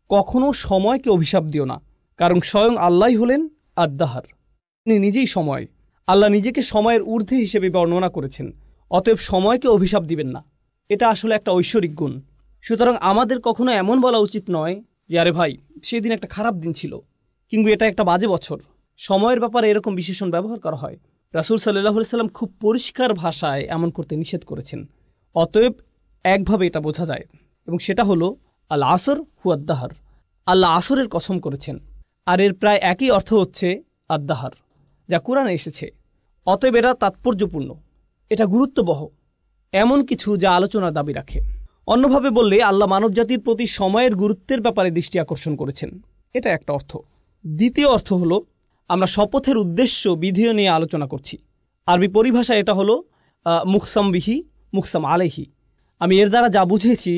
কখনো সময়কে অভিশাপ দিও না, কারণ স্বয়ং আল্লাহই হলেন আদ-দাহার, তিনি নিজেই সময়। আল্লাহ নিজেকে সময়ের ঊর্ধ্বে হিসেবে বর্ণনা করেছেন, অতএব সময়কে অভিশাপ দিবেন না। এটা আসলে একটা ঐশ্বরিক গুণ। সুতরাং আমাদের কখনো এমন বলা উচিত নয় যে আরে ভাই সেদিন একটা খারাপ দিন ছিল, কিংবা এটা একটা বাজে বছর। সময়ের ব্যাপারে এরকম বিশেষণ ব্যবহার করা হয়। রাসূল সাল্লাল্লাহু আলাইহি সাল্লাম খুব পরিষ্কার ভাষায় এমন করতে নিষেধ করেছেন। অতএব একভাবে এটা বোঝা যায়, এবং সেটা হলো আল আসর হুয়াদ-দাহার, আল্লাহ আসরের কসম করেছেন। আর এর প্রায় একই অর্থ হচ্ছে আদ-দাহার, যা কোরআনে এসেছে। অতএব এটা তাৎপর্যপূর্ণ, এটা গুরুত্ববহ, এমন কিছু যা আলোচনার দাবি রাখে। অন্যভাবে বললে আল্লাহ মানবজাতির প্রতি সময়ের গুরুত্বের ব্যাপারে দৃষ্টি আকর্ষণ করেছেন, এটা একটা অর্থ। দ্বিতীয় অর্থ হলো আমরা শপথের উদ্দেশ্য বিধিও নিয়ে আলোচনা করছি। আরবি পরিভাষা এটা হলো মুকসাম বিহি মুকসাম আলাইহি। আমি এর দ্বারা যা বুঝেছি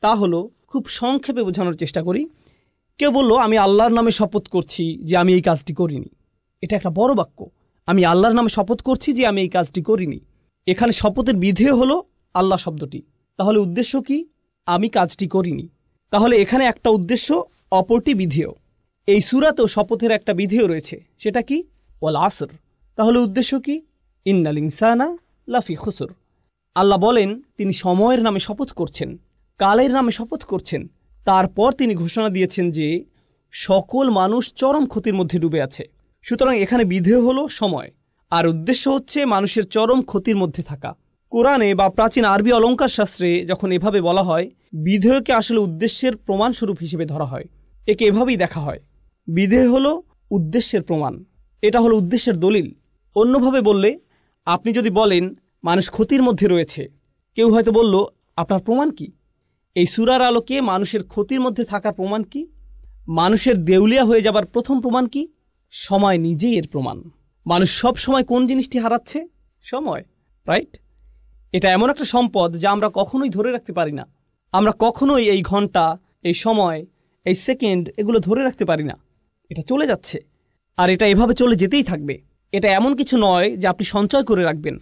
তা হলো, খুব সংক্ষেপে বোঝানোর চেষ্টা করি। কেউ বলল আমি আল্লাহর নামে শপথ করছি যে আমি এই কাজটি করিনি। এটা একটা বড় বাক্য, আমি আল্লাহর নামে শপথ করছি যে আমি এই কাজটি করিনি। এখানে শপথের বিধেয় হলো আল্লাহ শব্দটি। তাহলে উদ্দেশ্য কি? আমি কাজটি করিনি। তাহলে এখানে একটা উদ্দেশ্য, অপরটি বিধেয়। এই সূরাতেও শপথের একটা বিধেয় রয়েছে, সেটা কি? ওয়াল আসর। তাহলে উদ্দেশ্য কি? ইন্নাল ইনসানা লাফি খুসর। আল্লাহ বলেন তিনি সময়ের নামে শপথ করছেন, কালের নামে শপথ করছেন। তারপর তিনি ঘোষণা দিয়েছেন যে সকল মানুষ চরম ক্ষতির মধ্যে ডুবে আছে। সুতরাং এখানে বিধেয় হলো সময়, আর উদ্দেশ্য হচ্ছে মানুষের চরম ক্ষতির মধ্যে থাকা। কোরআনে বা প্রাচীন আরবি অলঙ্কার শাস্ত্রে যখন এভাবে বলা হয়, বিধেয়কে আসলে উদ্দেশ্যের প্রমাণস্বরূপ হিসেবে ধরা হয়। একে এভাবেই দেখা হয়, বিধেয় হলো উদ্দেশ্যের প্রমাণ, এটা হলো উদ্দেশ্যের দলিল। অন্যভাবে বললে, আপনি যদি বলেন মানুষ ক্ষতির মধ্যে রয়েছে, কেউ হয়তো বলল আপনার প্রমাণ কি? এই সূরার আলোকে মানুষের ক্ষতির মধ্যে থাকার প্রমাণ কি? মানুষের দেউলিয়া হয়ে যাবার প্রথম প্রমাণ কি? সময় নিজেই এর প্রমাণ। মানুষ সব সময় কোন জিনিসটি হারাচ্ছে? সময়, রাইট? এটা এমন একটা সম্পদ যা আমরা কখনোই ধরে রাখতে পারি না। আমরা কখনোই এই ঘন্টা, এই সময়, এই সেকেন্ড এগুলো ধরে রাখতে পারি না। এটা চলে যাচ্ছে, আর এটা এভাবে চলে যেতেই থাকবে। এটা এমন কিছু নয় যে আপনি সঞ্চয় করে রাখবেন,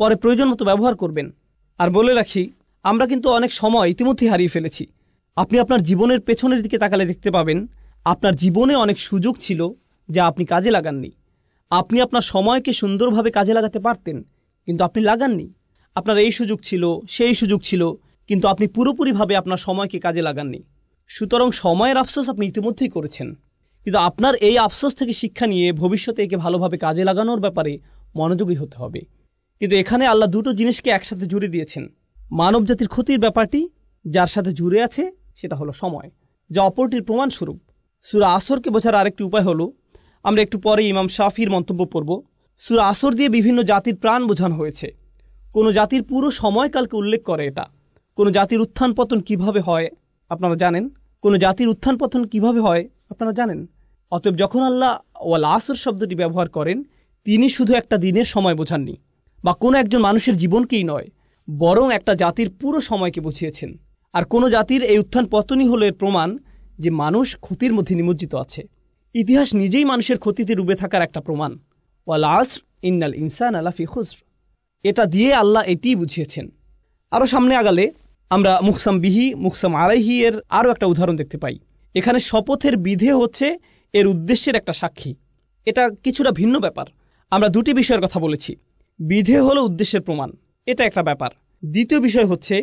পরে প্রয়োজন মতো ব্যবহার করবেন। আর বলে রাখি, আমরা কিন্তু অনেক সময় ইতিমধ্যেই হারিয়ে ফেলেছি। আপনি আপনার জীবনের পেছনের দিকে তাকালে দেখতে পাবেন আপনার জীবনে অনেক সুযোগ ছিল যা আপনি কাজে লাগাননি। আপনি আপনার সময়কে সুন্দরভাবে কাজে লাগাতে পারতেন, কিন্তু আপনি লাগাননি। আপনার এই সুযোগ ছিল, সেই সুযোগ ছিল, কিন্তু আপনি পুরোপুরিভাবে আপনার সময়কে কাজে লাগাননি। সুতরাং সময়ের আফসোস আপনি ইতিমধ্যেই করেছেন, কিন্তু আপনার এই আফসোস থেকে শিক্ষা নিয়ে ভবিষ্যতে একে ভালোভাবে কাজে লাগানোর ব্যাপারে মনোযোগী হতে হবে। কিন্তু এখানে আল্লাহ দুটো জিনিসকে একসাথে জুড়ে দিয়েছেন। মানবজাতির ক্ষতির ব্যাপারটি যার সাথে জুড়ে আছে সেটা হলো সময়, যা অপরটির প্রমাণস্বরূপ। সূরা আসরকে বোঝার আরেকটি উপায় হলো, আমরা একটু পরে ইমাম শাফির মন্তব্য পড়ব। সূরা আসর দিয়ে বিভিন্ন জাতির প্রাণ বোঝানো হয়েছে। কোনো জাতির পুরো সময়কালকে উল্লেখ করে এটা। কোনো জাতির উত্থান পতন কিভাবে হয় আপনারা জানেন। কোনো জাতির উত্থান পতন কিভাবে হয় আপনারা জানেন। অতএব যখন আল্লাহ ওয়াল আসর শব্দটি ব্যবহার করেন, তিনি শুধু একটা দিনের সময় বোঝাননি, বা কোনো একজন মানুষের জীবনকেই নয়, বরং একটা জাতির পুরো সময়কে বুঝিয়েছেন। আর কোনো জাতির এই উত্থান পতনই হলো এর প্রমাণ যে মানুষ ক্ষতির মধ্যে নিমজ্জিত আছে। ইতিহাস নিজেই মানুষের ক্ষতিতে ডুবে থাকার একটা প্রমাণ। ওয়াল আসর ইন্নাল ইনসানা লাফি খুসর, এটা দিয়ে আল্লাহ এটিই বুঝিয়েছেন। আরও সামনে আগালে আমরা মুকসাম বিহি মুকসাম আলাইহি এর আরও একটা উদাহরণ দেখতে পাই। এখানে শপথের বিধেয় হচ্ছে এর উদ্দেশ্যের একটা সাক্ষী। এটা কিছুটা ভিন্ন ব্যাপার। আমরা দুটি বিষয়ের কথা বলেছি। বিধেয় হলো উদ্দেশ্যের প্রমাণ, এটা একটা ব্যাপার। দ্বিতীয় বিষয় হচ্ছে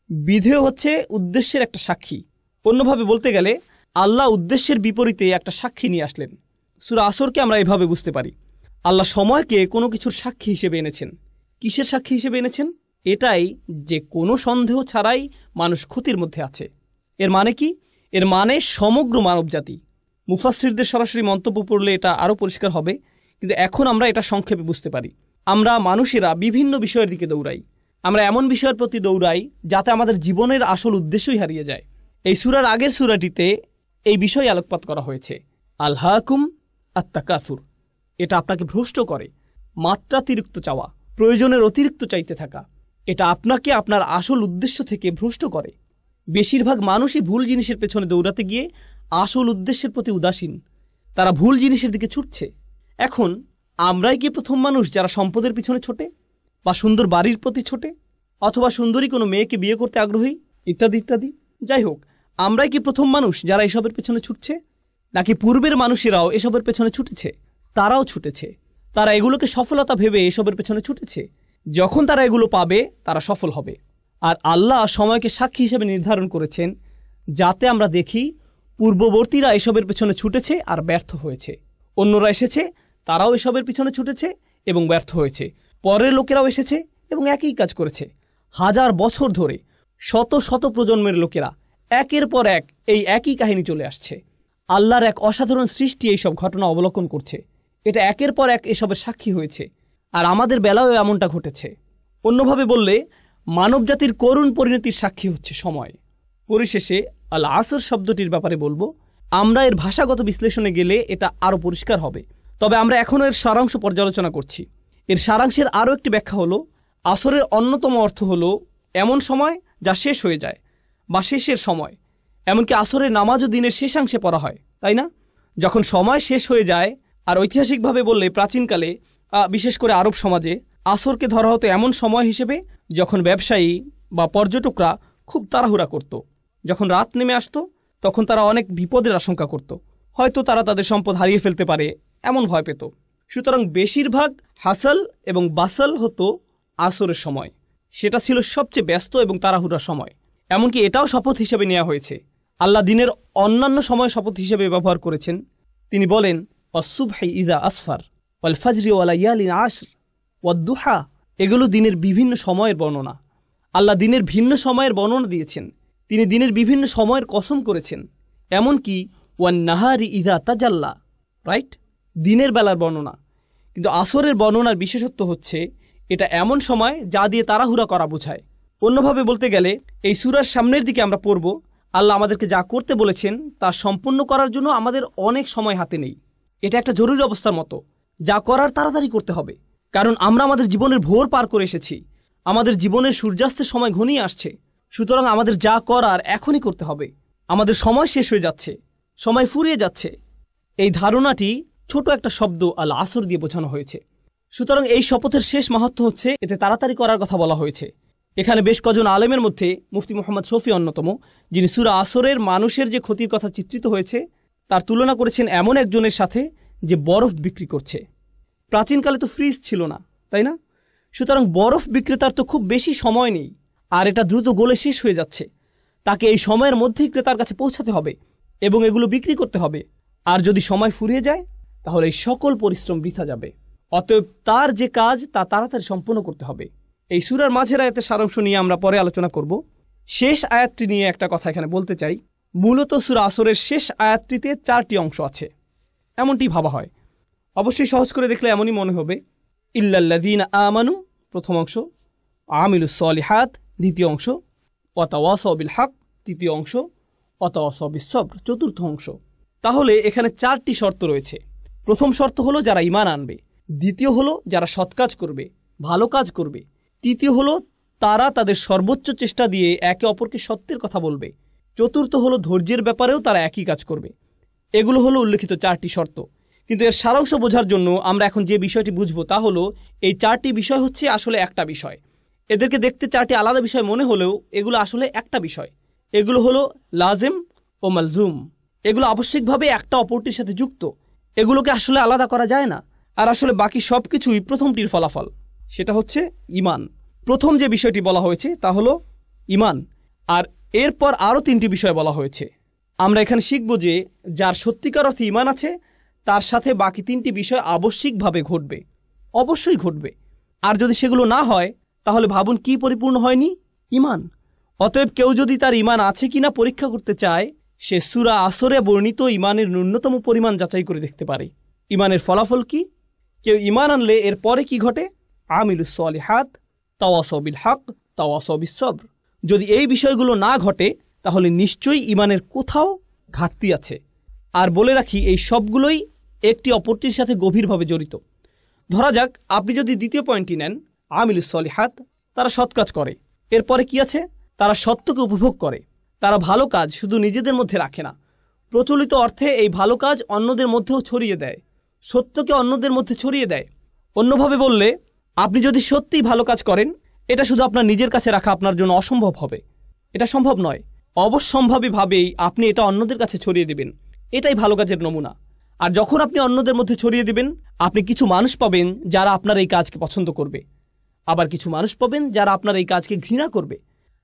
বিধেয় হচ্ছে উদ্দেশ্যের একটা সাক্ষী। অন্যভাবে বলতে গেলে আল্লাহ উদ্দেশ্যের বিপরীতে একটা সাক্ষী নিয়ে আসলেন। সূরা আসরকে আমরা এভাবে বুঝতে পারি, আল্লাহ সময়কে কোনো কিছুর সাক্ষী হিসেবে এনেছেন। কিসের সাক্ষী হিসেবে এনেছেন? এটাই যে কোনো সন্দেহ ছাড়াই মানুষ ক্ষতির মধ্যে আছে। এর মানে কি? এর মানে সমগ্র মানবজাতি। মুফাসসিরদের সরাসরি মন্তব্য পড়লে এটা আরও পরিষ্কার হবে, কিন্তু এখন আমরা এটা সংক্ষেপে বুঝতে পারি। আমরা মানুষেরা বিভিন্ন বিষয়ের দিকে দৌড়াই। আমরা এমন বিষয়ের প্রতি দৌড়াই যাতে আমাদের জীবনের আসল উদ্দেশ্যই হারিয়ে যায়। এই সূরার আগের সূরাটিতে এই বিষয়ে আলোকপাত করা হয়েছে, আলহাকুম আত-তাকাসুর। এটা আপনাকে ভ্রষ্ট করে, মাত্রাতিরিক্ত চাওয়া, প্রয়োজনের অতিরিক্ত চাইতে থাকা। এটা আপনাকে আপনার আসল উদ্দেশ্য থেকে ভ্রষ্ট করে। বেশিরভাগ মানুষই ভুল জিনিসের পেছনে দৌড়াতে গিয়ে আসল উদ্দেশ্যের প্রতি উদাসীন। তারা ভুল জিনিসের দিকে ছুটছে। এখন আমরাই কি প্রথম মানুষ যারা সম্পদের পিছনে ছোটে, বা সুন্দর বাড়ির প্রতি ছোটে, অথবা সুন্দরী কোনো মেয়েকে বিয়ে করতে আগ্রহী, ইত্যাদি ইত্যাদি? যাই হোক, আমরাই কি প্রথম মানুষ যারা এসবের পেছনে ছুটছে, নাকি পূর্বের মানুষেরাও এসবের পেছনে ছুটেছে? তারাও ছুটেছে, তারা এগুলোকে সফলতা ভেবে এসবের পেছনে ছুটেছে। যখন তারা এগুলো পাবে তারা সফল হবে। আর আল্লাহ সময়কে সাক্ষী হিসেবে নির্ধারণ করেছেন, যাতে আমরা দেখি পূর্ববর্তীরা এসবের পেছনে ছুটেছে আর ব্যর্থ হয়েছে। অন্যরা এসেছে, তারাও এসবের পিছনে ছুটেছে এবং ব্যর্থ হয়েছে। পরের লোকেরাও এসেছে এবং একই কাজ করেছে। হাজার বছর ধরে শত শত প্রজন্মের লোকেরা একের পর এক এই একই কাহিনী চলে আসছে। আল্লাহর এক অসাধারণ সৃষ্টি এইসব ঘটনা অবলোকন করছে। এটা একের পর এক এসবের সাক্ষী হয়েছে। আর আমাদের বেলায়ও এমনটা ঘটেছে। অন্যভাবে বললে মানবজাতির করুণ পরিণতির সাক্ষী হচ্ছে সময়। পরিশেষে আল আসর শব্দটির ব্যাপারে বলবো, আমরা এর ভাষাগত বিশ্লেষণে গেলে এটা আরও পরিষ্কার হবে। তবে আমরা এখনও এর সারাংশ পর্যালোচনা করছি। এর সারাংশের আরও একটি ব্যাখ্যা হলো, আসরের অন্যতম অর্থ হলো এমন সময় যা শেষ হয়ে যায় বা শেষের সময়। এমনকি আসরের নামাজও দিনের শেষাংশে পড়া হয়, তাই না? যখন সময় শেষ হয়ে যায়। আর ঐতিহাসিকভাবে বললে প্রাচীনকালে, বিশেষ করে আরব সমাজে, আসরকে ধরা হতো এমন সময় হিসেবে যখন ব্যবসায়ী বা পর্যটকরা খুব তাড়াহুড়া করত। যখন রাত নেমে আসতো তখন তারা অনেক বিপদের আশঙ্কা করত। হয়তো তারা তাদের সম্পদ হারিয়ে ফেলতে পারে, এমন ভয় পেত। সুতরাং বেশিরভাগ হাসাল এবং বাসাল হতো আসরের সময়। সেটা ছিল সবচেয়ে ব্যস্ত এবং তাড়াহুড়ার সময়। এমনকি এটাও শপথ হিসেবে নেওয়া হয়েছে। আল্লাহ দিনের অন্যান্য সময় শপথ হিসেবে ব্যবহার করেছেন। তিনি বলেন, অসুবহি ইদা আসফার ওয়াল ফাজরি ওয়া লায়ালিন আশর ওয়াদ-দুহা। এগুলো দিনের বিভিন্ন সময়ের বর্ণনা। আল্লাহ দিনের ভিন্ন সময়ের বর্ণনা দিয়েছেন। তিনি দিনের বিভিন্ন সময়ের কসম করেছেন। এমনকি ওয়ান নাহারি ইদা তাজাল্লা, রাইট, দিনের বেলার বর্ণনা। কিন্তু আসরের বর্ণনার বিশেষত্ব হচ্ছে এটা এমন সময় যা দিয়ে তাড়াহুড়া করা বোঝায়। অন্যভাবে বলতে গেলে এই সূরার সামনের দিকে আমরা পড়ব, আল্লাহ আমাদেরকে যা করতে বলেছেন তা সম্পন্ন করার জন্য আমাদের অনেক সময় হাতে নেই। এটা একটা জরুরি অবস্থার মতো, যা করার তাড়াতাড়ি করতে হবে। কারণ আমরা আমাদের জীবনের ভোর পার করে এসেছি। আমাদের জীবনের সূর্যাস্তের সময় ঘনিয়ে আসছে। সুতরাং আমাদের যা করার এখনই করতে হবে। আমাদের সময় শেষ হয়ে যাচ্ছে, সময় ফুরিয়ে যাচ্ছে। এই ধারণাটি ছোট একটা শব্দ আল আসর দিয়ে বোঝানো হয়েছে। সুতরাং এই শপথের শেষ মাহাত্ম্য হচ্ছে এতে তাড়াতাড়ি করার কথা বলা হয়েছে। এখানে বেশ কজন আলেমের মধ্যে মুফতি মুহাম্মদ শফি অন্যতম, যিনি সূরা আসরের মানুষের যে ক্ষতির কথা চিত্রিত হয়েছে তার তুলনা করেছেন এমন একজনের সাথে যে বরফ বিক্রি করছে। প্রাচীনকালে তো ফ্রিজ ছিল না, তাই না? সুতরাং বরফ বিক্রেতার তো খুব বেশি সময় নেই, আর এটা দ্রুত গলে শেষ হয়ে যাচ্ছে। তাকে এই সময়ের মধ্যেই ক্রেতার কাছে পৌঁছাতে হবে এবং এগুলো বিক্রি করতে হবে। আর যদি সময় ফুরিয়ে যায় তাহলে এই সকল পরিশ্রম বৃথা যাবে। অতএব তার যে কাজ তা তাড়াতাড়ি সম্পন্ন করতে হবে। এই সূরার মাঝের আয়াতের সারাংশ নিয়ে আমরা পরে আলোচনা করব। শেষ আয়াতটি নিয়ে একটা কথা এখানে বলতে চাই। মূলত সূরা আসরের শেষ আয়াতটিতে 4টি অংশ আছে, এমনটি ভাবা হয়। অবশ্যই সহজ করে দেখলে এমনই মনে হবে। ইল্লাল্লাযীনা আমানু প্রথম অংশ, আমিলুস সলিহাত দ্বিতীয় অংশ, ওয়াতাওয়াসাউ বিল হক তৃতীয় অংশ, ওয়াতাওয়াসাউ বিস সবর চতুর্থ অংশ। তাহলে এখানে 4টি শর্ত রয়েছে। প্রথম শর্ত হলো যারা ঈমান আনবে, দ্বিতীয় হলো যারা সৎ কাজ করবে, ভালো কাজ করবে, তৃতীয় হলো তারা তাদের সর্বোচ্চ চেষ্টা দিয়ে একে অপরকে সত্যের কথা বলবে, চতুর্থ হলো ধৈর্যের ব্যাপারেও তারা একই কাজ করবে। এগুলো হলো উল্লেখিত 4টি শর্ত। কিন্তু এর সারাংশ বোঝার জন্য আমরা এখন যে বিষয়টি বুঝবো তা হলো এই 4টি বিষয় হচ্ছে আসলে একটা বিষয়। এদেরকে দেখতে 4টি আলাদা বিষয় মনে হলেও এগুলো আসলে একটা বিষয়। এগুলো হলো লাজেম ও মালজুম। এগুলো আবশ্যিকভাবে একটা অপরটির সাথে যুক্ত। এগুলোকে আসলে আলাদা করা যায় না। আর আসলে বাকি সব কিছুই প্রথমটির ফলাফল, সেটা হচ্ছে ঈমান। প্রথম যে বিষয়টি বলা হয়েছে তা হলো ঈমান। আর এরপর আরও 3টি বিষয় বলা হয়েছে। আমরা এখানে শিখব যে যার সত্যিকার অর্থে ঈমান আছে তার সাথে বাকি 3টি বিষয় আবশ্যিকভাবে ঘটবে, অবশ্যই ঘটবে। আর যদি সেগুলো না হয় তাহলে ভাবুন কি পরিপূর্ণ হয়নি? ঈমান। অতএব কেউ যদি তার ঈমান আছে কিনা পরীক্ষা করতে চায়, সে সূরা আসরে বর্ণিত ঈমানের ন্যূনতম পরিমাণ যাচাই করে দেখতে পারে। ঈমানের ফলাফল কি? কেউ ঈমান আনলে এর পরে কি ঘটে? আমিলুস সলিহাত, তাওয়াসাউ বিল হক, তাওয়াসাউ বিস সবর। যদি এই বিষয়গুলো না ঘটে তাহলে নিশ্চয়ই ঈমানের কোথাও ঘাটতি আছে। আর বলে রাখি, এই সবগুলোই একটি অপরটির সাথে গভীরভাবে জড়িত। ধরা যাক আপনি যদি দ্বিতীয় পয়েন্টটি নেন, আমিলুস সলিহাত, তারা সৎ কাজ করে। এরপরে কি আছে? তারা সত্যকে উপভোগ করে। তারা ভালো কাজ শুধু নিজেদের মধ্যে রাখে না, প্রচলিত অর্থে এই ভালো কাজ অন্যদের মধ্যেও ছড়িয়ে দেয়, সত্যকে অন্যদের মধ্যে ছড়িয়ে দেয়। অন্যভাবে বললে, আপনি যদি সত্যিই ভালো কাজ করেন, এটা শুধু আপনার নিজের কাছে রাখা আপনার জন্য অসম্ভব হবে। এটা সম্ভব নয়। অবশ্যম্ভাবীভাবেই আপনি এটা অন্যদের কাছে ছড়িয়ে দিবেন। এটাই ভালো কাজের নমুনা। আর যখন আপনি অন্যদের মধ্যে ছড়িয়ে দিবেন, আপনি কিছু মানুষ পাবেন যারা আপনার এই কাজকে পছন্দ করবে, আবার কিছু মানুষ পাবেন যারা আপনার এই কাজকে ঘৃণা করবে।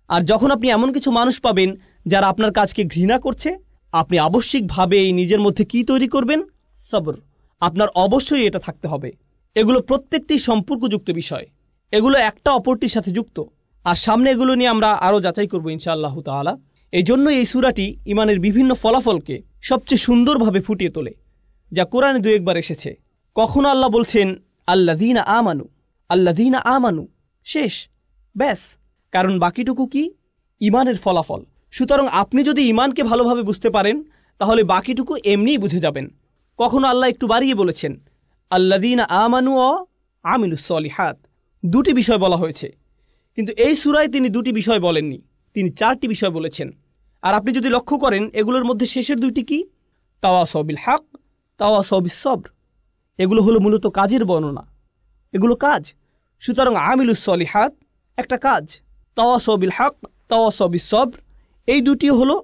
আর যখন আপনি এমন কিছু মানুষ পাবেন যারা আপনার কাজকে ঘৃণা করছে, আপনি আবশ্যিকভাবেই নিজের মধ্যে কি তৈরি করবেন? সবর। আপনার অবশ্যই এটা থাকতে হবে। এগুলো প্রত্যেকটি সম্পর্কযুক্ত বিষয়, এগুলো একটা অপরটির সাথে যুক্ত। আর সামনে এগুলো নিয়ে আমরা আরও যাচাই করবো ইনশাআল্লাহ তাআলা। এই জন্য এই সূরাটি ইমানের বিভিন্ন ফলাফলকে সবচেয়ে সুন্দরভাবে ফুটিয়ে তোলে, যা কোরআনে দু একবার এসেছে। কখনো আল্লাহ বলছেন আল্লাযীনা আমানু, আল্লাযীনা আমানু, শেষ, ব্যাস। কারণ বাকিটুকু কি? ইমানের ফলাফল। সুতরাং আপনি যদি ইমানকে ভালোভাবে বুঝতে পারেন, তাহলে বাকিটুকু এমনিই বুঝে যাবেন। কখনো আল্লাহ একটু বাড়িয়ে বলেছেন আল্লাযীনা আমানু ও আমিলুস সলিহাত, দুটি বিষয় বলা হয়েছে। কিন্তু এই সূরায় তিনি দুটি বিষয় বলেননি, তিনি চারটি বিষয় বলেছেন। আর আপনি যদি লক্ষ্য করেন, এগুলোর মধ্যে শেষের দুইটি কি? তাওয়াসাউ বিল হক, তাওয়াসাউ বিস সবর। এগুলো হলো মূলত কাজের বর্ণনা, এগুলো কাজ। সুতরাং আমিলুস সলিহাত একটা কাজ, তাওয়াসাউ বিল হক, তাওয়াসাউ বিস সবর, এই দুটিও হলো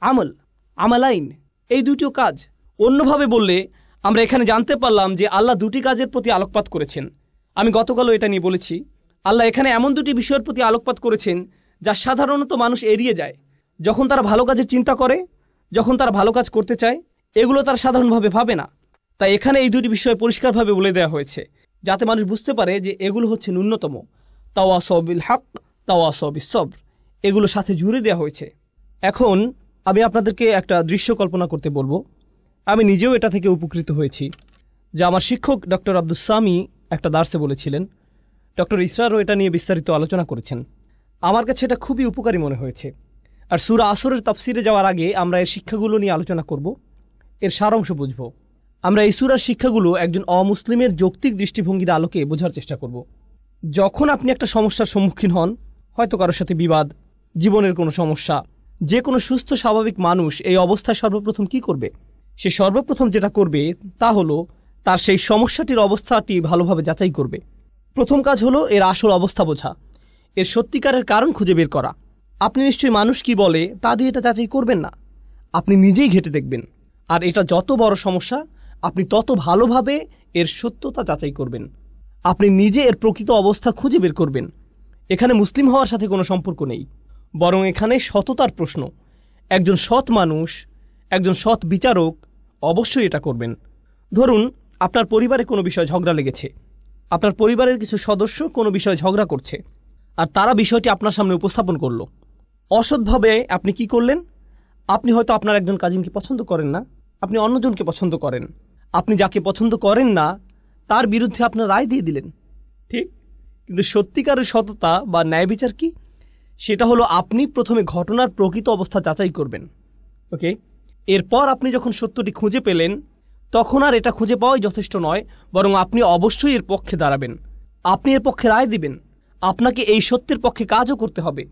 আমল, আমালাইন, এই দুটিও কাজ। অন্যভাবে বললে আমরা এখানে জানতে পারলাম যে আল্লাহ দুটি কাজের প্রতি আলোকপাত করেছেন। আমি গতকালও এটা নিয়ে বলেছি, আল্লাহ এখানে এমন দুটি বিষয়ের প্রতি আলোকপাত করেছেন যা সাধারণত মানুষ এড়িয়ে যায়। যখন তারা ভালো কাজের চিন্তা করে, যখন তারা ভালো কাজ করতে চায়, এগুলো তারা সাধারণভাবে ভাবে না। তাই এখানে এই দুটি বিষয় পরিষ্কারভাবে বলে দেওয়া হয়েছে, যাতে মানুষ বুঝতে পারে যে এগুলো হচ্ছে ন্যূনতম। তাওয়াসাউ বিল হক, তাওয়াসাউ বিস সবর, এগুলো সাথে জুড়ে দেওয়া হয়েছে। এখন আমি আপনাদেরকে একটা দৃশ্য কল্পনা করতে বলবো। আমি নিজেও এটা থেকে উপকৃত হয়েছি, যা আমার শিক্ষক ডক্টর আব্দুস সামি একটা দার্সে বলেছিলেন। ডক্টর ইসরারও এটা নিয়ে বিস্তারিত আলোচনা করেছেন। আমার কাছে এটা খুবই উপকারী মনে হয়েছে। আর সূরা আসরের তাফসিরে যাওয়ার আগে আমরা এর শিক্ষাগুলো নিয়ে আলোচনা করব, এর সারাংশ বুঝব। আমরা এই সূরার শিক্ষাগুলো একজন অমুসলিমের যৌক্তিক দৃষ্টিভঙ্গির আলোকে বোঝার চেষ্টা করব। যখন আপনি একটা সমস্যার সম্মুখীন হন, হয়তো কারোর সাথে বিবাদ, জীবনের কোনো সমস্যা, যে কোনো সুস্থ স্বাভাবিক মানুষ এই অবস্থায় সর্বপ্রথম কি করবে? সে সর্বপ্রথম যেটা করবে তা হলো তার সেই সমস্যাটির অবস্থাটি ভালোভাবে যাচাই করবে। প্রথম কাজ হলো এর আসল অবস্থা বোঝা, এর সত্যিকারের কারণ খুঁজে বের করা। আপনি নিশ্চয়ই মানুষ কি বলে তা দিয়ে এটা যাচাই করবেন না, আপনি নিজেই ঘেঁটে দেখবেন। আর এটা যত বড় সমস্যা, আপনি তত ভালোভাবে এর সত্যতা যাচাই করবেন। আপনি নিজে এর প্রকৃত অবস্থা খুঁজে বের করবেন। এখানে মুসলিম হওয়ার সাথে কোনো সম্পর্ক নেই, বরং এখানে সততার প্রশ্ন। একজন সৎ মানুষ, একজন সৎ বিচারক অবশ্যই এটা করবেন। ধরুন আপনার পরিবারে কোনো বিষয় ঝগড়া লেগেছে, আপনার পরিবারের কিছু সদস্য কোনো বিষয়ে ঝগড়া করছে, আর তারা বিষয়টি আপনার সামনে উপস্থাপন করলো। অসৎভাবে আপনি কি করলেন? আপনি হয়তো আপনার একজন কাজিনকে পছন্দ করেন না, আপনি অন্যজনকে পছন্দ করেন। আপনি যাকে পছন্দ করেন না তার বিরুদ্ধে আপনার রায় দিয়ে দিলেন, ঠিক? কিন্তু সত্যিকারের সততা বা ন্যায় বিচার কি? সেটা হলো আপনি প্রথমে ঘটনার প্রকৃত অবস্থা যাচাই করবেন। ওকে, এরপর আপনি যখন সত্যটি খুঁজে পেলেন, তখন আর এটা খুঁজে পাওয়াই যথেষ্ট নয়, বরং আপনি অবশ্যই এর পক্ষে দাঁড়াবেন, আপনি এর পক্ষে রায় দিবেন। আপনাকে এই সত্যের পক্ষে কাজও করতে হবে।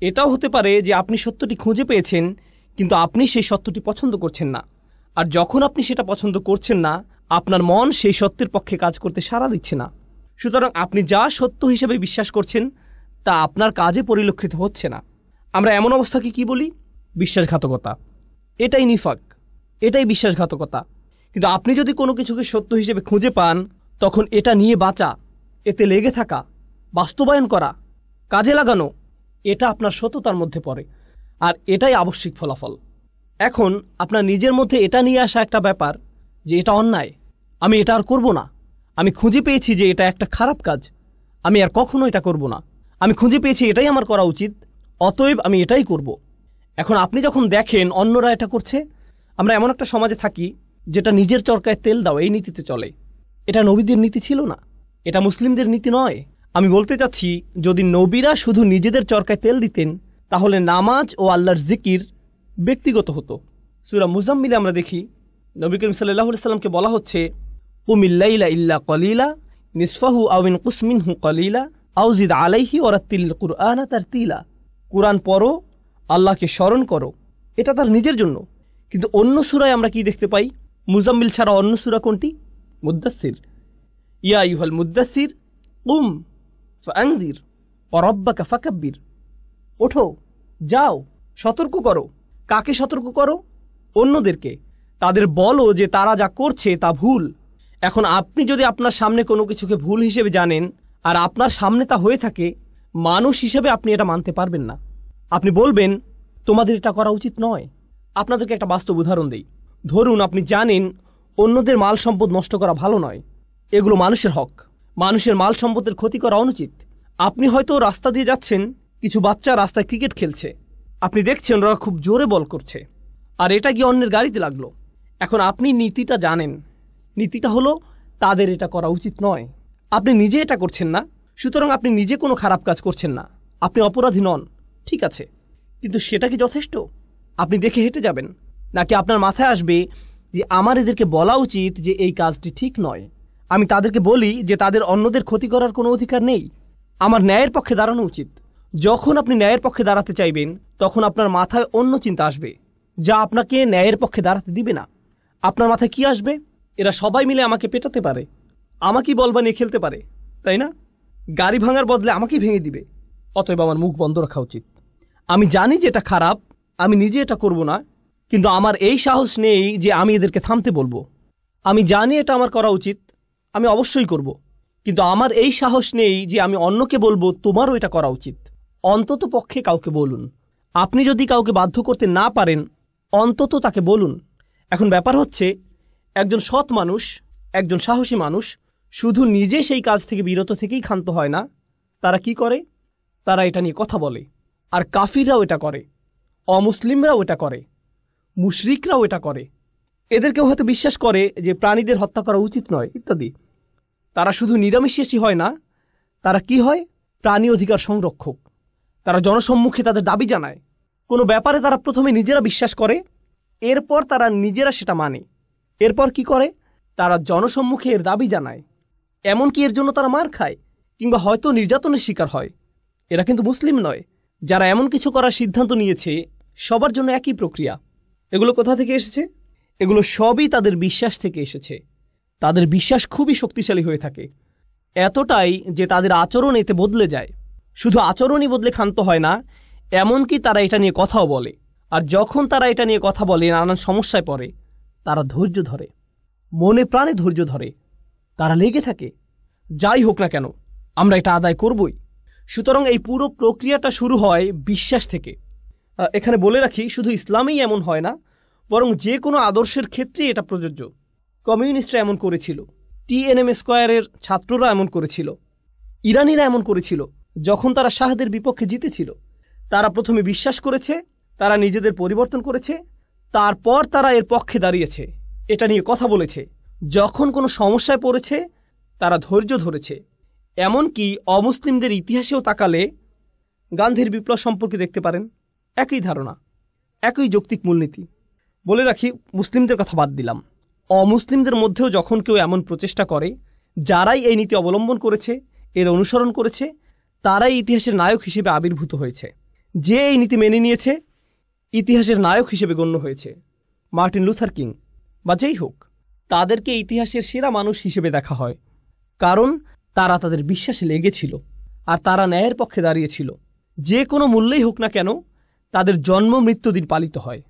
এটাও হতে পারে যে আপনি সত্যটি খুঁজে পেয়েছেন, কিন্তু আপনি সেই সত্যটি পছন্দ করছেন না। আর যখন আপনি সেটা পছন্দ করছেন না, আপনার মন সেই সত্যের পক্ষে কাজ করতে সাড়া দিচ্ছে না। সুতরাং আপনি যা সত্য হিসেবে বিশ্বাস করছেন তা আপনার কাজে পরিলক্ষিত হচ্ছে না। আমরা এমন অবস্থাকে কি বলি? বিশ্বাসঘাতকতা। এটাই নিফাক, এটাই বিশ্বাসঘাতকতা। কিন্তু আপনি যদি কোনো কিছুকে সত্য হিসেবে খুঁজে পান, তখন এটা নিয়ে বাঁচা, এতে লেগে থাকা, বাস্তবায়ন করা, কাজে লাগানো, এটা আপনার সততার মধ্যে পড়ে। আর এটাই আবশ্যিক ফলাফল। এখন আপনার নিজের মধ্যে এটা নিয়ে আসা একটা ব্যাপার যে এটা অন্যায়, আমি এটা আর করব না। আমি খুঁজে পেয়েছি যে এটা একটা খারাপ কাজ, আমি আর কখনো এটা করব না। আমি খুঁজে পেয়েছি এটাই আমার করা উচিত, অতএব আমি এটাই করব। এখন আপনি যখন দেখেন অন্যরা এটা করছে, আমরা এমন একটা সমাজে থাকি যেটা নিজের চরকায় তেল দাও এই নীতিতে চলে। এটা নবীদের নীতি ছিল না, এটা মুসলিমদের নীতি নয়। আমি বলতে চাচ্ছি, যদি নবীরা শুধু নিজেদের চরকায় তেল দিতেন, তাহলে নামাজ ও আল্লাহর জিকির ব্যক্তিগত হতো। সূরা মুজাম্মিলে আমরা দেখি নবী করিম সাল্লাল্লাহু আলাইহি সাল্লামকে বলা হচ্ছে, কুমিল লাইলা ইল্লা কলিলা নিসফাহু আও ইনকুস মিনহু কলিলা আও জিদ আলাইহি ওয়ারাত্তিল কুরআনা তারতিলা। কুরআন পড়ো, আল্লাহকে স্মরণ করো, এটা তার নিজের জন্য। কিন্তু অন্য সূরায় আমরা কি দেখতে পাই? মুজাম্মিল ছাড়া অন্য সূরা কোনটি? মুদ্দাসসির। ইয়া আইয়ুহাল মুদ্দাসসির কুম ফাআনযির ওয়া রাব্বাকা ফাকাব্বির। ওঠো, যাও, সতর্ক করো। কাকে সতর্ক করো? অন্যদেরকে। তাদের বলো যে তারা যা করছে তা ভুল। এখন আপনি যদি আপনার সামনে কোনো কিছুকে ভুল হিসেবে জানেন আর আপনার সামনে তা হয়ে থাকে, মানুষ হিসেবে আপনি এটা মানতে পারবেন না। আপনি বলবেন তোমাদের এটা করা উচিত নয়। আপনাদেরকে একটা বাস্তব উদাহরণ দেই। ধরুন আপনি জানেন অন্যদের মাল সম্পদ নষ্ট করা ভালো নয়, এগুলো মানুষের হক। মানুষের মাল সম্পদের ক্ষতি করা অনুচিত। আপনি হয়তো রাস্তা দিয়ে যাচ্ছেন, কিছু বাচ্চা রাস্তায় ক্রিকেট খেলছে, আপনি দেখছেন ওরা খুব জোরে বল করছে, আর এটা গিয়ে অন্যের গাড়িতে লাগলো। এখন আপনি নীতিটা জানেন, নীতিটা হলো তাদের এটা করা উচিত নয়। আপনি নিজে এটা করছেন না, সুতরাং আপনি নিজে কোনো খারাপ কাজ করছেন না, আপনি অপরাধী নন, ঠিক আছে। কিন্তু সেটা কি যথেষ্ট? আপনি দেখে হেঁটে যাবেন, নাকি আপনার মাথায় আসবে যে আমার এদেরকে বলা উচিত যে এই কাজটি ঠিক নয়, আমি তাদেরকে বলি যে তাদের অন্যদের ক্ষতি করার কোনো অধিকার নেই, আমার ন্যায়ের পক্ষে দাঁড়ানো উচিত। যখন আপনি ন্যায়ের পক্ষে দাঁড়াতে চাইবেন তখন আপনার মাথায় অন্য চিন্তা আসবে যা আপনাকে ন্যায়ের পক্ষে দাঁড়াতে দিবে না। আপনার মাথায় কি আসবে? এরা সবাই মিলে আমাকে পেটাতে পারে, আমাকেই বল বানিয়ে খেলতে পারে, তাই না? গাড়ি ভাঙার বদলে আমাকেই ভেঙে দিবে, অতএব আমার মুখ বন্ধ রাখা উচিত। আমি জানি যে এটা খারাপ, আমি নিজে এটা করব না, কিন্তু আমার এই সাহস নেই যে আমি এদেরকে থামতে বলবো। আমি জানি এটা আমার করা উচিত, আমি অবশ্যই করব, কিন্তু আমার এই সাহস নেই যে আমি অন্যকে বলবো তোমারও এটা করা উচিত। অন্তত পক্ষে কাউকে বলুন। আপনি যদি কাউকে বাধ্য করতে না পারেন, অন্তত তাকে বলুন। এখন ব্যাপার হচ্ছে, একজন সৎ মানুষ, একজন সাহসী মানুষ শুধু নিজে সেই কাজ থেকে বিরত থেকেই ক্ষান্ত হয় না, তারা কি করে? তারা এটা নিয়ে কথা বলে। আর কাফিররাও এটা করে, অমুসলিমরাও এটা করে, মুশরিকরাও এটা করে। এদেরকেও হয়তো বিশ্বাস করে যে প্রাণীদের হত্যা করা উচিত নয় ইত্যাদি। তারা শুধু নিরামিষাশী হয় না, তারা কি হয়? প্রাণী অধিকার সংরক্ষক। তারা জনসম্মুখে তাদের দাবি জানায়। কোনো ব্যাপারে তারা প্রথমে নিজেরা বিশ্বাস করে, এরপর তারা নিজেরা সেটা মানে। এরপর কি করে? তারা জনসম্মুখে এর দাবি জানায়, এমনকি এর জন্য তারা মার খায় কিংবা হয়তো নির্যাতনের শিকার হয়। এরা কিন্তু মুসলিম নয়। যারা এমন কিছু করার সিদ্ধান্ত নিয়েছে, সবার জন্য একই প্রক্রিয়া। এগুলো কোথা থেকে এসেছে? এগুলো সবই তাদের বিশ্বাস থেকে এসেছে। তাদের বিশ্বাস খুবই শক্তিশালী হয়ে থাকে, এতটাই যে তাদের আচরণ এতে বদলে যায়। শুধু আচরণই বদলে ক্ষান্ত হয় না, এমনকি তারা এটা নিয়ে কথাও বলে। আর যখন তারা এটা নিয়ে কথা বলে, নানান সমস্যায় পড়ে, তারা ধৈর্য ধরে, মনে প্রাণে ধৈর্য ধরে, তারা লেগে থাকে। যাই হোক না কেন, আমরা এটা আদায় করবই। সুতরাং এই পুরো প্রক্রিয়াটা শুরু হয় বিশ্বাস থেকে। এখানে বলে রাখি, শুধু ইসলামেই এমন হয় না, বরং যে কোনো আদর্শের ক্ষেত্রেই এটা প্রযোজ্য। কমিউনিস্টরা এমন করেছিল, TNM স্কয়ারের ছাত্ররা এমন করেছিল, ইরানিরা এমন করেছিল। যখন তারা শাহদের বিপক্ষে জিতেছিল, তারা প্রথমে বিশ্বাস করেছে, তারা নিজেদের পরিবর্তন করেছে, তারপর তারা এর পক্ষে দাঁড়িয়েছে, এটা নিয়ে কথা বলেছে। যখন কোনো সমস্যায় পড়েছে, তারা ধৈর্য ধরেছে। এমনকি অমুসলিমদের ইতিহাসেও তাকালে গান্ধীর বিপ্লব সম্পর্কে দেখতে পারেন, একই ধারণা, একই যৌক্তিক মূলনীতি। বলে রাখি, মুসলিমদের কথা বাদ দিলাম, অমুসলিমদের মধ্যেও যখন কেউ এমন প্রচেষ্টা করে, যারাই এই নীতি অবলম্বন করেছে, এর অনুসরণ করেছে, তারাই ইতিহাসের নায়ক হিসেবে আবির্ভূত হয়েছে। যে এই নীতি মেনে নিয়েছে, ইতিহাসের নায়ক হিসেবে গণ্য হয়েছে। মার্টিন লুথার কিং বা যেই হোক, তাদেরকে ইতিহাসের সেরা মানুষ হিসেবে দেখা হয়, কারণ তারা তাদের বিশ্বাসে লেগেছিল আর তারা ন্যায়ের পক্ষে দাঁড়িয়েছিল। যে কোনো মূল্যেই হোক না কেন, তাদের জন্ম মৃত্যুদিন পালিত হয়,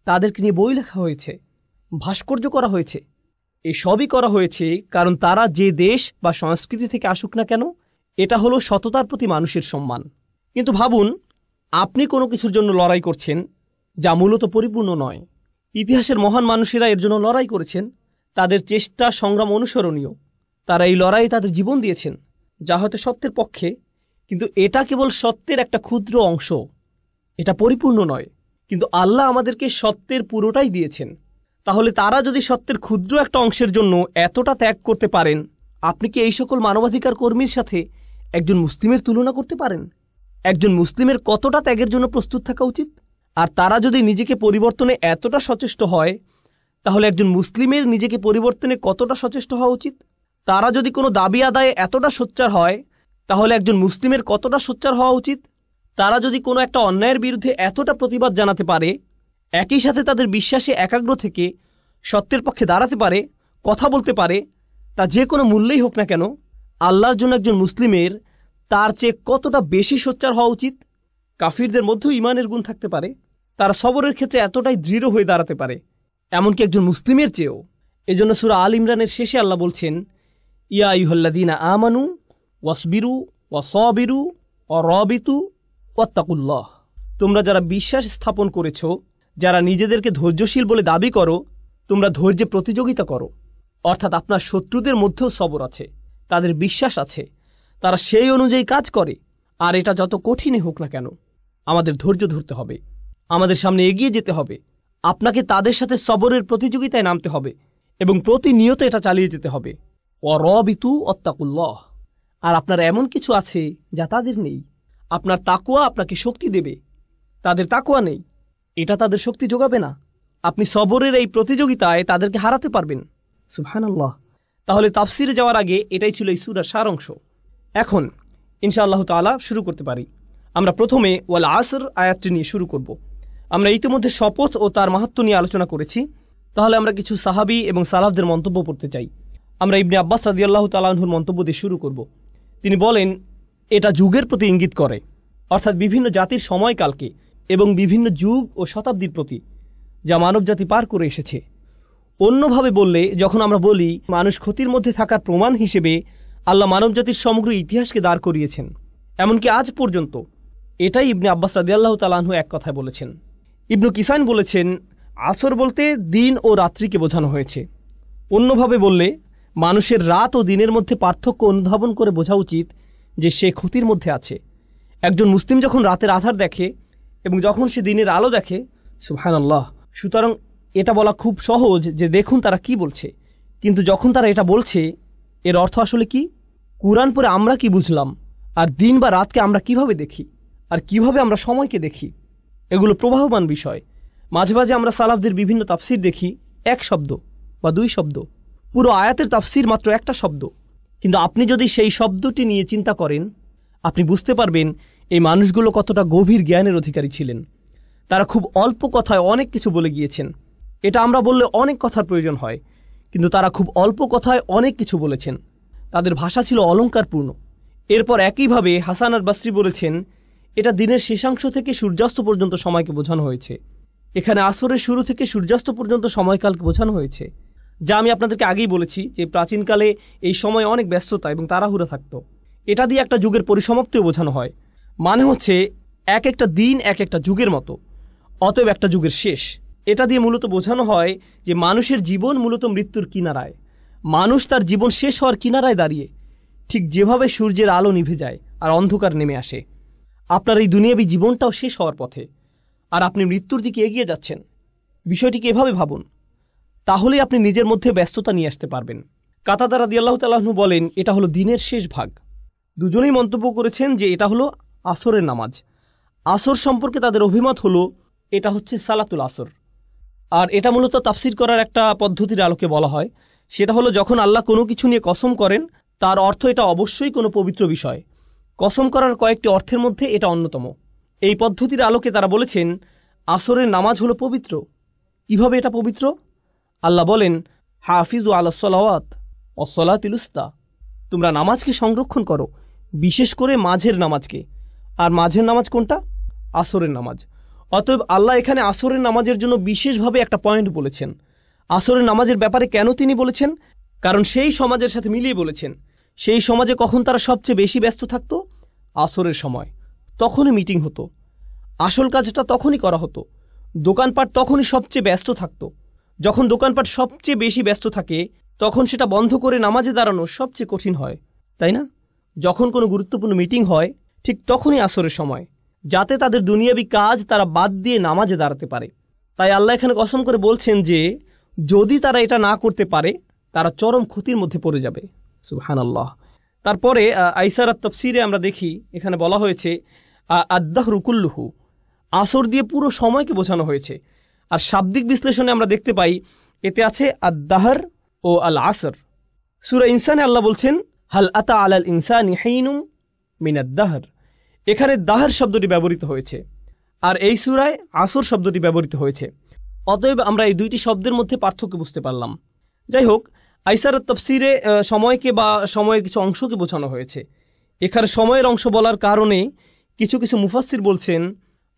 তাদেরকে নিয়ে বই লেখা হয়েছে, ভাস্কর্য করা হয়েছে। এসবই করা হয়েছে কারণ তারা যে দেশ বা সংস্কৃতি থেকে আসুক না কেন, এটা হলো সততার প্রতি মানুষের সম্মান। কিন্তু ভাবুন, আপনি কোনো কিছুর জন্য লড়াই করছেন যা মূলত পরিপূর্ণ নয়। ইতিহাসের মহান মানুষেরা এর জন্য লড়াই করেছেন, তাদের চেষ্টা সংগ্রাম অনুসরণীয়। তারা এই লড়াইয়ে তাদের জীবন দিয়েছেন, যা হয়তো সত্যের পক্ষে, কিন্তু এটা কেবল সত্যের একটা ক্ষুদ্র অংশ, এটা পরিপূর্ণ নয়। কিন্তু আল্লাহ আমাদেরকে সত্যের পুরোটাই দিয়েছেন। তাহলে তারা যদি সত্যের ক্ষুদ্র একটা অংশের জন্য এতটা ত্যাগ করতে পারেন, আপনি কি এই সকল মানবাধিকার কর্মীর সাথে একজন মুসলিমের তুলনা করতে পারেন? একজন মুসলিমের কতটা ত্যাগের জন্য প্রস্তুত থাকা উচিত? আর তারা যদি নিজেকে পরিবর্তনে এতটা সচেষ্ট হয়, তাহলে একজন মুসলিমের নিজেকে পরিবর্তনে কতটা সচেষ্ট হওয়া উচিত? তারা যদি কোনো দাবি আদায়ে এতটা সোচ্চার হয়, তাহলে একজন মুসলিমের কতটা সোচ্চার হওয়া উচিত? তারা যদি কোনো একটা অন্যায়ের বিরুদ্ধে এতটা প্রতিবাদ জানাতে পারে, একই সাথে তাদের বিশ্বাসে একাগ্র থেকে সত্যের পক্ষে দাঁড়াতে পারে, কথা বলতে পারে, তা যে কোনো মূল্যেই হোক না কেন, আল্লাহর জন্য একজন মুসলিমের তার চেয়ে কতটা বেশি সোচ্চার হওয়া উচিত? কাফিরদের মধ্যেও ঈমানের গুণ থাকতে পারে, তারা সবরের ক্ষেত্রে এতটাই দৃঢ় হয়ে দাঁড়াতে পারে, এমনকি একজন মুসলিমের চেয়েও। এজন্য সূরা আল ইমরানের শেষে আল্লাহ বলছেন, ইয়া আইয়ুহাল্লাযীনা আমানু ওয়াসবিরু ওয়াসাবিরু ওয়ারাবিতু ওয়াত্তাকুল্লাহ। তোমরা যারা বিশ্বাস স্থাপন করেছ, যারা নিজেদেরকে ধৈর্যশীল বলে দাবি করো, তোমরা ধৈর্যে প্রতিযোগিতা করো। অর্থাৎ আপনার শত্রুদের মধ্যেও সবর আছে, তাদের বিশ্বাস আছে, তারা সেই অনুযায়ী কাজ করে। আর এটা যত কঠিনই হোক না কেন, আমাদের ধৈর্য ধরতে হবে, আমাদের সামনে এগিয়ে যেতে হবে। আপনাকে তাদের সাথে সবরের প্রতিযোগিতায় নামতে হবে এবং প্রতিনিয়ত এটা চালিয়ে যেতে হবে। ওয়ারাবিতু ওয়াত্তাকুল্লাহ। আর আপনার এমন কিছু আছে যা তাদের নেই। আপনার তাকওয়া আপনাকে শক্তি দেবে, তাদের তাকওয়া নেই, এটা তাদের শক্তি যোগাবে না। আপনি সবরের এই প্রতিযোগিতায় তাদেরকে হারাতে পারবেন। সুবহানাল্লাহ। তাহলে তাফসিরে যাওয়ার আগে এটাই ছিল এই সূরার সারাংশ। এখন ইনশাআল্লাহ তাআলা শুরু করতে পারি। আমরা প্রথমে ওয়াল আসর আয়াতটি নিয়ে শুরু করব। আমরা ইতিমধ্যে শপথ ও তার মাহাত্ম্য নিয়ে আলোচনা করেছি। তাহলে আমরা কিছু সাহাবী এবং সালাফদের মন্তব্য পড়তে চাই। আমরা ইবনে আব্বাস রাদিয়াল্লাহু তাআলা আনহুর মন্তব্য দিয়ে শুরু করব। তিনি বলেন, এটা যুগের প্রতি ইঙ্গিত করে, অর্থাৎ বিভিন্ন জাতির সময়কালকে এবং বিভিন্ন যুগ ও শতাব্দীর প্রতি, যা মানবজাতি পার করে এসেছে। অন্যভাবে বললে, যখন আমরা বলি মানুষ ক্ষতির মধ্যে থাকার প্রমাণ হিসেবে আল্লাহ মানবজাতির সমগ্র ইতিহাসকে দাঁড় করিয়েছেন, এমনকি আজ পর্যন্ত, এটাই ইবনে আব্বাস রাদিয়াল্লাহু তাআলা আনহু এক কথায় বলেছেন। ইবনু কিসান বলেছেন, আসর বলতে দিন ও রাত্রিকে বোঝানো হয়েছে। অন্যভাবে বললে, মানুষের রাত ও দিনের মধ্যে পার্থক্য অনুধাবন করে বোঝা উচিত যে সে ক্ষতির মধ্যে আছে। একজন মুসলিম যখন রাতের আধার দেখে এবং যখন সে দিনের আলো দেখে, সুবহানাল্লাহ। সুতরাং এটা বলা খুব সহজ যে দেখুন তারা কি বলছে, কিন্তু যখন তারা এটা বলছে, এর অর্থ আসলে কি? কুরআন পড়ে আমরা কি বুঝলাম, আর দিন বা রাতকে আমরা কিভাবে দেখি, আর কিভাবে আমরা সময়কে দেখি, এগুলো প্রবাহমান বিষয়। মাঝে মাঝে আমরা সালাফদের বিভিন্ন তাফসির দেখি, এক শব্দ বা দুই শব্দ, পুরো আয়াতের তাফসির মাত্র একটা শব্দ। কিন্তু আপনি যদি সেই শব্দটি নিয়ে চিন্তা করেন, আপনি বুঝতে পারবেন এই মানুষগুলো কতটা গভীর জ্ঞানের অধিকারী ছিলেন। তারা খুব অল্প কথায় অনেক কিছু বলে গিয়েছেন। এটা আমরা বললে অনেক কথার প্রয়োজন হয়, কিন্তু তারা খুব অল্প কথায় অনেক কিছু বলেছেন। তাদের ভাষা ছিল অলঙ্কারপূর্ণ। এরপর একইভাবে হাসান আল বাসরি বলেছেন, এটা দিনের শেষাংশ থেকে সূর্যাস্ত পর্যন্ত সময়কে বোঝানো হয়েছে। এখানে আসরের শুরু থেকে সূর্যাস্ত পর্যন্ত সময়কালকে বোঝানো হয়েছে, যা আমি আপনাদেরকে আগেই বলেছি যে প্রাচীনকালে এই সময় অনেক ব্যস্ততা এবং তাড়াহুড়া থাকত। এটা দিয়ে একটা যুগের পরিসমাপ্তিও বোঝানো হয়। মানে হচ্ছে এক একটা দিন এক একটা যুগের মতো, অতএব একটা যুগের শেষ। এটা দিয়ে মূলত বোঝানো হয় যে মানুষের জীবন মূলত মৃত্যুর কিনারায়। মানুষ তার জীবন শেষ হওয়ার কিনারায় দাঁড়িয়ে, ঠিক যেভাবে সূর্যের আলো নিভে যায় আর অন্ধকার নেমে আসে। আপনার এই দুনিয়াবী জীবনটাও শেষ হওয়ার পথে, আর আপনি মৃত্যুর দিকে এগিয়ে যাচ্ছেন। বিষয়টিকে এভাবে ভাবুন, তাহলেই আপনি নিজের মধ্যে ব্যস্ততা নিয়ে আসতে পারবেন। কাতাদা রাদিয়াল্লাহু তাআলা আনহু বলেন, এটা হলো দিনের শেষ ভাগ। দুজনেই মন্তব্য করেছেন যে এটা হলো আসরের নামাজ। আসর সম্পর্কে তাদের অভিমত হলো এটা হচ্ছে সালাতুল আসর। আর এটা মূলত তাফসির করার একটা পদ্ধতির আলোকে বলা হয়। সেটা হলো, যখন আল্লাহ কোনো কিছু নিয়ে কসম করেন, তার অর্থ এটা অবশ্যই কোনো পবিত্র বিষয়। কসম করার কয়েকটি অর্থের মধ্যে এটা অন্যতম। এই পদ্ধতির আলোকে তারা বলেছেন আসরের নামাজ হলো পবিত্র। কিভাবে এটা পবিত্র? আল্লাহ বলেন, হাফিজু আলাস সালাওয়াত ওয়াস সালাতিল উস্তা, তোমরা নামাজকে সংরক্ষণ করো, বিশেষ করে মাঝের নামাজকে। আর মাঝের নামাজ কোনটা? আসরের নামাজ। অতএব আল্লাহ এখানে আসরের নামাজের জন্য বিশেষভাবে একটা পয়েন্ট বলেছেন। আসরের নামাজের ব্যাপারে কেন তিনি বলেছেন? কারণ সেই সমাজের সাথে মিলিয়ে বলেছেন। সেই সমাজে কখন তারা সবচেয়ে বেশি ব্যস্ত থাকতো? আসরের সময়। তখনই মিটিং হতো, আসল কাজটা তখনই করা হতো। দোকানপাট তখনই সবচেয়ে ব্যস্ত থাকতো। যখন দোকানপাট সবচেয়ে বেশি ব্যস্ত থাকে, তখন সেটা বন্ধ করে নামাজে দাঁড়ানো সবচেয়ে কঠিন হয়, তাই না? যখন কোনো গুরুত্বপূর্ণ মিটিং হয়, ঠিক তখনই আসরের সময়, যাতে তাদের দুনিয়াবী কাজ তারা বাদ দিয়ে নামাজে দাঁড়াতে পারে। তাই আল্লাহ এখানে কসম করে বলছেন যে যদি তারা এটা না করতে পারে, তারা চরম ক্ষতির মধ্যে পড়ে যাবে। সুবহানাল্লাহ। তারপরে আইসারাত তাফসিরে আমরা দেখি, এখানে বলা হয়েছে আদ-দাহরু কুল্লুহু, আসর দিয়ে পুরো সময়কে বোঝানো হয়েছে। আর শাব্দিক বিশ্লেষণে আমরা দেখতে পাই এতে আছে আদ-দাহর ও আল আসর। সূরা ইনসানে আল্লাহ বলছেন, হাল আতা আলাল ইনসানি হিনুম মিনাদ দাহর। এখানে দাহর শব্দটি ব্যবহৃত হয়েছে, আর এই সূরায় আসর শব্দটি ব্যবহৃত হয়েছে। অতএব আমরা এই দুইটি শব্দের মধ্যে পার্থক্য বুঝতে পারলাম। যাই হোক, আইসারাত তাফসিরে সময়কে বা সময়ের কিছু অংশকে বোঝানো হয়েছে। এখানে সময়ের অংশ বলার কারণে কিছু কিছু মুফাসসির বলছেন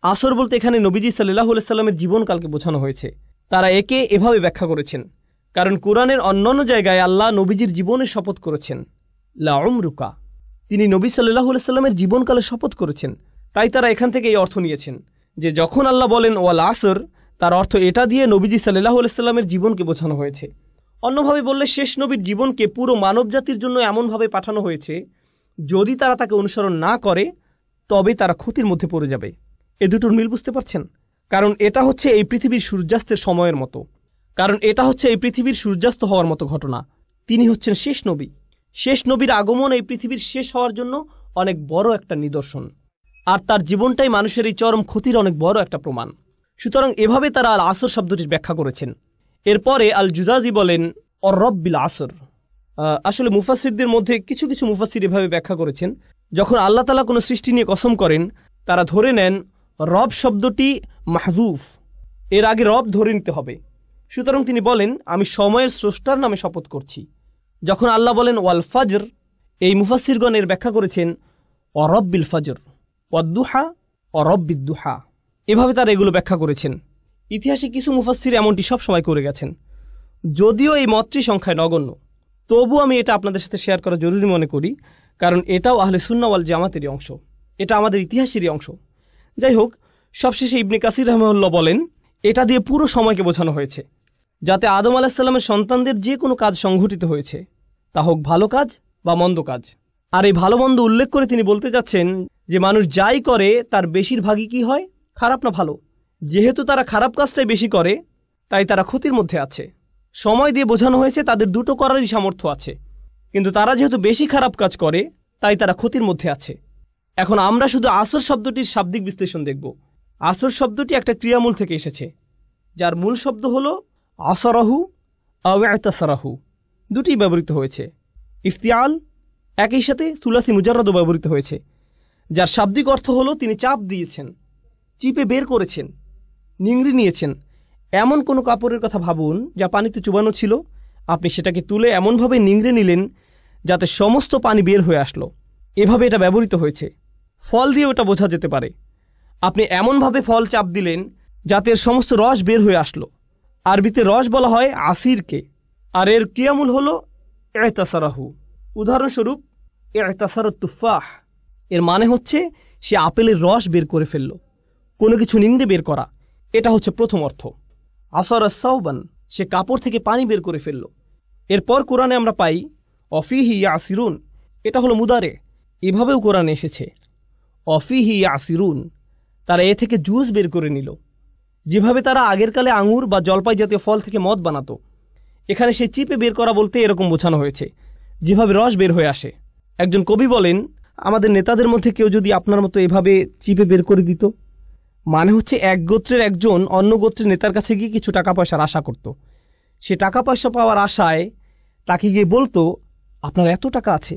আসর বলতে এখানে নবীজি সাল্লাল্লাহু আলাইহি সাল্লামের জীবনকালকে বোঝানো হয়েছে। তারা একে এভাবে ব্যাখ্যা করেছেন, কারণ কোরআনের অন্যান্য জায়গায় আল্লাহ নবীজির জীবনের শপথ করেছেন, লা উমরুকা, তিনি নবী সাল্লাল্লাহু আলাইহি সাল্লামের জীবনকালে শপথ করেছেন। তাই তারা এখান থেকে এই অর্থ নিয়েছেন যে যখন আল্লাহ বলেন ওয়াল আসর, তার অর্থ এটা দিয়ে নবীজি সাল্লাল্লাহু আলাইহি সাল্লামের জীবনকে বোঝানো হয়েছে। অন্যভাবে বললে শেষ নবীর জীবনকে পুরো মানবজাতির জন্য এমনভাবে পাঠানো হয়েছে, যদি তারা তাকে অনুসরণ না করে তবে তারা ক্ষতির মধ্যে পড়ে যাবে। এ দুটোর মিল বুঝতে পারছেন? কারণ এটা হচ্ছে এই পৃথিবীর সূর্যাস্তের সময়ের মতো, সূর্যাস্ত হওয়ার মতো ঘটনা। তিনি হচ্ছেন শেষ নবী। শেষ নবীর আগমন এই পৃথিবীর শেষ হওয়ার জন্য অনেক বড় একটা নিদর্শন, আর তার জীবনটাই মানুষের এই চরম ক্ষতির অনেক বড় একটা প্রমাণ। সুতরাং এভাবে তারা আল আসর শব্দটির ব্যাখ্যা করেছেন। এরপরে আল জুজাজি বলেন অর রব্বিল আসর। আসলে মুফাসসিরদের মধ্যে কিছু কিছু মুফাসসির এভাবে ব্যাখ্যা করেছেন, যখন আল্লাহ তাআলা কোনো সৃষ্টি নিয়ে কসম করেন তারা ধরে নেন রব শব্দটি মাহযুফ, এর আগে রব ধরে নিতে হবে। সুতরাং তিনি বলেন আমি সময়ের স্রষ্টার নামে শপথ করছি। যখন আল্লাহ বলেন ওয়াল ফাজর, এই মুফাসসিরগণ এর ব্যাখ্যা করেছেন অরব্বিল ফাজর ওয়াদ্দুহা অরব্বিদ্দুহা, এভাবে তারা এগুলো ব্যাখ্যা করেছেন। ইতিহাসে কিছু মুফাসসির এমনটি সব সময় করে গেছেন। যদিও এই মতটি সংখ্যায় নগণ্য, তবু আমি এটা আপনাদের সাথে শেয়ার করা জরুরি মনে করি, কারণ এটাও আহলে সুন্নাহ ওয়াল জামাতেরই অংশ, এটা আমাদের ইতিহাসেরই অংশ। যাই হোক, সবশেষে ইবনে কাসির রাহিমাহুল্লাহ বলেন এটা দিয়ে পুরো সময়কে বোঝানো হয়েছে, যাতে আদম আলাইহিস সালামের সন্তানদের যে কোনো কাজ সংঘটিত হয়েছে, তা হোক ভালো কাজ বা মন্দ কাজ। আর এই ভালো মন্দ উল্লেখ করে তিনি বলতে যাচ্ছেন যে মানুষ যাই করে তার বেশিরভাগই কি হয়, খারাপ না ভালো। যেহেতু তারা খারাপ কাজটাই বেশি করে, তাই তারা ক্ষতির মধ্যে আছে। সময় দিয়ে বোঝানো হয়েছে তাদের দুটো করারই সামর্থ্য আছে, কিন্তু তারা যেহেতু বেশি খারাপ কাজ করে তাই তারা ক্ষতির মধ্যে আছে। এখন আমরা শুধু আসর শব্দটির শাব্দিক বিশ্লেষণ দেখব। আসর শব্দটি একটা ক্রিয়ামূল থেকে এসেছে, যার মূল শব্দ হলো আসরাহু আও ইতাসারাহু, দুটি ব্যবহৃত হয়েছে। ইফতিয়াল একই সাথে সুলাসি মুজাররাদও ব্যবহৃত হয়েছে, যার শাব্দিক অর্থ হলো তিনি চাপ দিয়েছেন, চিপে বের করেছেন, নিংড়ে নিয়েছেন। এমন কোনো কাপড়ের কথা ভাবুন যা পানিতে চুবানো ছিল, আপনি সেটাকে তুলে এমনভাবে নিংড়ে নিলেন যাতে সমস্ত পানি বের হয়ে আসলো। এভাবে এটা ব্যবহৃত হয়েছে। ফল দিয়ে ওটা বোঝা যেতে পারে, আপনি এমনভাবে ফল চাপ দিলেন যাতে এর সমস্ত রস বের হয়ে আসলো। আরবিতে রস বলা হয় আসিরকে, আর এর কিয়ামুল হলো ইতাসারাহু। উদাহরণস্বরূপ ইতাসারাত তুফাহ, এর মানে হচ্ছে সে আপেলের রস বের করে ফেলল, কোনো কিছু নিংড়ে বের করা। এটা হচ্ছে প্রথম অর্থ। আসর সাওবান, সে কাপড় থেকে পানি বের করে ফেলল। এরপর কোরআনে আমরা পাই অফিহি ইয়াসিরুন, এটা হলো মুদারে। এভাবেও কোরআনে এসেছে অফিহি ইয়াসিরুন, তারা এ থেকে জুস বের করে নিল। যেভাবে তারা আগের কালে আঙুর বা জলপাই জাতীয় ফল থেকে মদ বানাতো, এখানে সে চিপে বের করা বলতে এরকম বোঝানো হয়েছে, যেভাবে রস বের হয়ে আসে। একজন কবি বলেন আমাদের নেতাদের মধ্যে কেউ যদি আপনার মতো এভাবে চিপে বের করে দিত, মানে হচ্ছে এক গোত্রের একজন অন্য গোত্রের নেতার কাছে গিয়ে কিছু টাকা পয়সার আশা করত। সে টাকা পয়সা পাওয়ার আশায় তাকে গিয়ে বলতো আপনার এত টাকা আছে,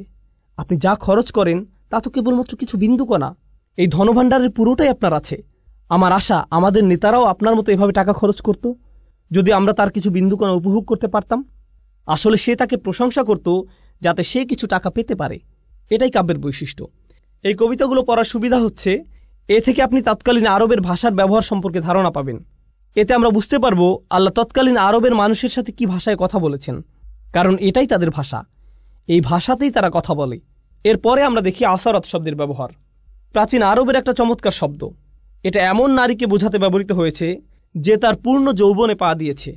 আপনি যা খরচ করেন তা তো কেবলমাত্র কিছু বিন্দুকণা, এই ধনভাণ্ডারের পুরোটাই আপনার আছে। আমার আশা আমাদের নেতারাও আপনার মতো এভাবে টাকা খরচ করত, যদি আমরা তার কিছু বিন্দুকণা উপভোগ করতে পারতাম। আসলে সে তাকে প্রশংসা করত যাতে সে কিছু টাকা পেতে পারে। এটাই কাব্যের বৈশিষ্ট্য। এই কবিতাগুলো পড়ার সুবিধা হচ্ছে এ থেকে আপনি তৎকালীন আরবের ভাষার ব্যবহার সম্পর্কে ধারণা পাবেন। এতে আমরা বুঝতে পারবো আল্লাহ তৎকালীন আরবের মানুষের সাথে কি ভাষায় কথা বলেছেন, কারণ এটাই তাদের ভাষা, এই ভাষাতেই তারা কথা বলে। এরপরে আমরা দেখি আসরাত শব্দের ব্যবহার। প্রাচীন আরবের একটা চমৎকার শব্দ। এটা এমন নারীকে বোঝাতে ব্যবহৃত হয়েছে যে তার পূর্ণ যৌবনে পা দিয়েছে,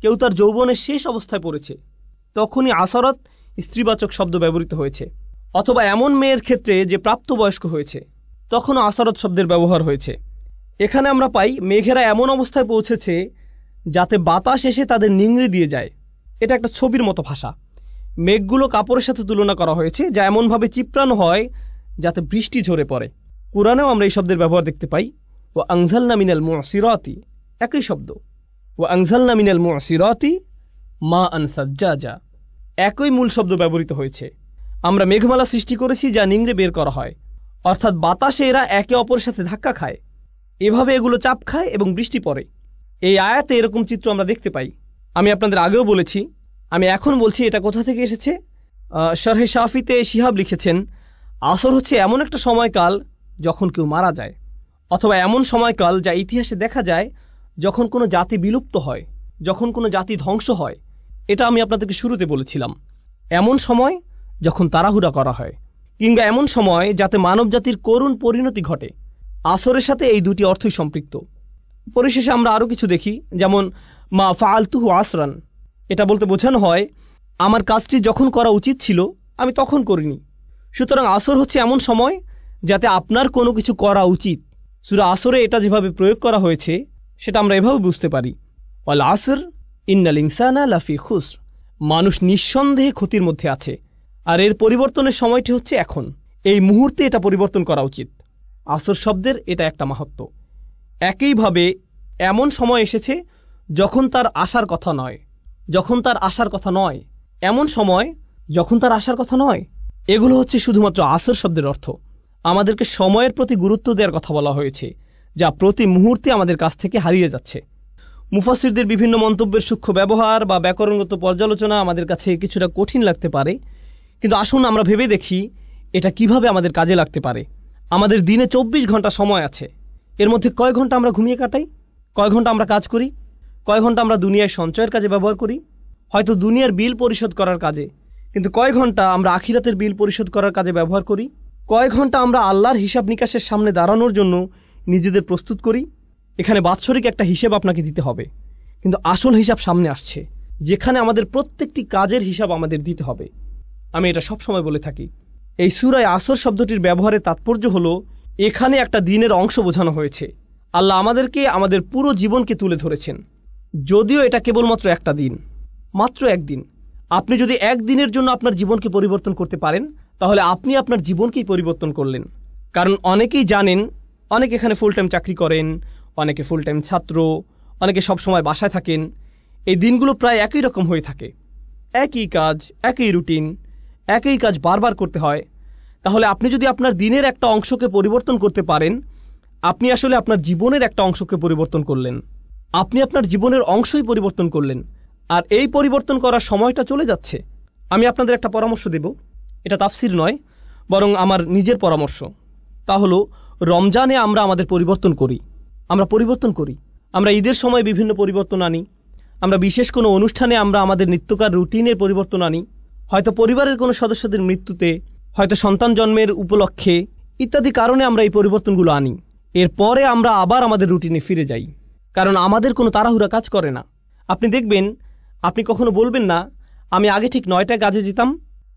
কেউ তার যৌবনের শেষ অবস্থায় পড়েছে, তখনই আসরাত স্ত্রীবাচক শব্দ ব্যবহৃত হয়েছে। অথবা এমন মেয়ের ক্ষেত্রে যে প্রাপ্তবয়স্ক হয়েছে, তখনও আসরাত শব্দের ব্যবহার হয়েছে। এখানে আমরা পাই মেঘেরা এমন অবস্থায় পৌঁছেছে যাতে বাতাস এসে তাদের নিংড়ে দিয়ে যায়। এটা একটা ছবির মতো ভাষা। মেঘগুলো কাপড়ের সাথে তুলনা করা হয়েছে, যা এমনভাবে চিপড়ানো হয় যাতে বৃষ্টি ঝরে পড়ে। কুরআনেও আমরা এই শব্দের ব্যবহার দেখতে পাই। ও আনজালনা মিনাল মুসিরাতি, একই শব্দ। ও আনজালনা মিনাল মুসিরাতি মা আন সাজ্জাজা, একই মূল শব্দ ব্যবহৃত হয়েছে। আমরা মেঘমালা সৃষ্টি করেছি যা নিংড়ে বের করা হয়, অর্থাৎ বাতাসে এরা একে অপরের সাথে ধাক্কা খায়, এভাবে এগুলো চাপ খায় এবং বৃষ্টি পড়ে। এই আয়াতে এরকম চিত্র আমরা দেখতে পাই। আমি আপনাদের আগেও বলেছি, আমি এখন বলছি এটা কোথা থেকে এসেছে। শরহে শাফিতে শিহাব লিখেছেন আসর হচ্ছে এমন একটা সময়কাল যখন কেউ মারা যায়, অথবা এমন সময়কাল যা ইতিহাসে দেখা যায় যখন কোনো জাতি বিলুপ্ত হয়, যখন কোনো জাতি ধ্বংস হয়। এটা আমি আপনাদেরকে শুরুতে বলেছিলাম। এমন সময় যখন তাড়াহুড়া করা হয়, কিংবা এমন সময় যাতে মানবজাতির করুণ পরিণতি ঘটে। আসরের সাথে এই দুটি অর্থই সম্পৃক্ত। পরিশেষে আমরা আরও কিছু দেখি, যেমন মা ফাআলতুহু আসরান। এটা বলতে বোঝানো হয় আমার কাজটি যখন করা উচিত ছিল আমি তখন করিনি। সুতরাং আসর হচ্ছে এমন সময় যাতে আপনার কোনো কিছু করা উচিত। সূরা আসরে এটা যেভাবে প্রয়োগ করা হয়েছে সেটা আমরা এভাবে বুঝতে পারি, ওয়াল আসর ইন্নাল ইনসানা লাফি খুসর। মানুষ নিঃসন্দেহে ক্ষতির মধ্যে আছে, আর এর পরিবর্তনের সময়টি হচ্ছে এখন, এই মুহূর্তে এটা পরিবর্তন করা উচিত। আসর শব্দের এটা একটা মাহাত্ম্য। একইভাবে এমন সময় এসেছে যখন তার আসার কথা নয়, যখন তার আসার কথা নয়, এমন সময় যখন তার আসার কথা নয়। এগুলো হচ্ছে শুধুমাত্র আসর শব্দের অর্থ। আমাদেরকে সময়ের প্রতি গুরুত্ব দেওয়ার কথা বলা হয়েছে, যা প্রতি মুহূর্তে আমাদের কাছ থেকে হারিয়ে যাচ্ছে। মুফাসসিরদের বিভিন্ন মন্তব্যের সূক্ষ্ম ব্যবহার বা ব্যাকরণগত পর্যালোচনা আমাদের কাছে কিছুটা কঠিন লাগতে পারে, কিন্তু আসুন আমরা ভেবে দেখি এটা কিভাবে আমাদের কাজে লাগতে পারে। আমাদের দিনে 24 ঘন্টা সময় আছে। এর মধ্যে কয় ঘন্টা আমরা ঘুমিয়ে কাটাই, কয় ঘন্টা আমরা কাজ করি, কয় ঘন্টা আমরা দুনিয়ায় সঞ্চয়ের কাজে ব্যবহার করি, হয়তো দুনিয়ার বিল পরিশোধ করার কাজে, কিন্তু কয় ঘন্টা আমরা আখিরাতের বিল পরিশোধ করার কাজে ব্যবহার করি, কয় ঘন্টা আমরা আল্লাহর হিসাব নিকাশের সামনে দাঁড়ানোর জন্য নিজেদের প্রস্তুত করি। এখানে বাৎসরিক একটা হিসেব আপনাকে দিতে হবে, কিন্তু আসল হিসাব সামনে আসছে, যেখানে আমাদের প্রত্যেকটি কাজের হিসাব আমাদের দিতে হবে। আমি এটা সবসময় বলে থাকি। এই সূরায় আসর শব্দটির ব্যবহারের তাৎপর্য হলো এখানে একটা দিনের অংশ বোঝানো হয়েছে। আল্লাহ আমাদেরকে আমাদের পুরো জীবনকে তুলে ধরেছেন, যদিও এটা কেবলমাত্র একটা দিন, মাত্র একদিন। আপনি যদি একদিনের জন্য আপনার জীবনকে পরিবর্তন করতে পারেন, তাহলে আপনি আপনার জীবনকেই পরিবর্তন করলেন। কারণ অনেকেই জানেন, অনেকে এখানে ফুল টাইম চাকরি করেন, অনেকে ফুল টাইম ছাত্র, অনেকে সবসময় বাসায় থাকেন। এই দিনগুলো প্রায় একই রকম হয়ে থাকে, একই কাজ, একই রুটিন, একই কাজ বারবার করতে হয়। তাহলে আপনি যদি আপনার দিনের একটা অংশকে পরিবর্তন করতে পারেন, আপনি আসলে আপনার জীবনের একটা অংশকে পরিবর্তন করলেন। আপনি আপনার জীবনের অংশই পরিবর্তন করলেন, আর এই পরিবর্তন করার সময়টা চলে যাচ্ছে। আমি আপনাদের একটা পরামর্শ দেব, এটা তাফসির নয়, বরং আমার নিজের পরামর্শ। তা হলো, রমজানে আমরা আমাদের পরিবর্তন করি, আমরা ঈদের সময় বিভিন্ন পরিবর্তন আনি, আমরা বিশেষ কোনো অনুষ্ঠানে আমরা আমাদের নিত্যকার রুটিনের পরিবর্তন আনি, হয়তো পরিবারের কোনো সদস্যদের মৃত্যুতে, হয়তো সন্তান জন্মের উপলক্ষে, ইত্যাদি কারণে আমরা এই পরিবর্তনগুলো আনি। এরপরে আমরা আবার আমাদের রুটিনে ফিরে যাই, কারণ আমাদের কোনো তাড়াহুড়া কাজ করে না। আপনি দেখবেন, আপনি কখনো বলবেন না, আমি আগে ঠিক 9টায় কাজে যেতাম,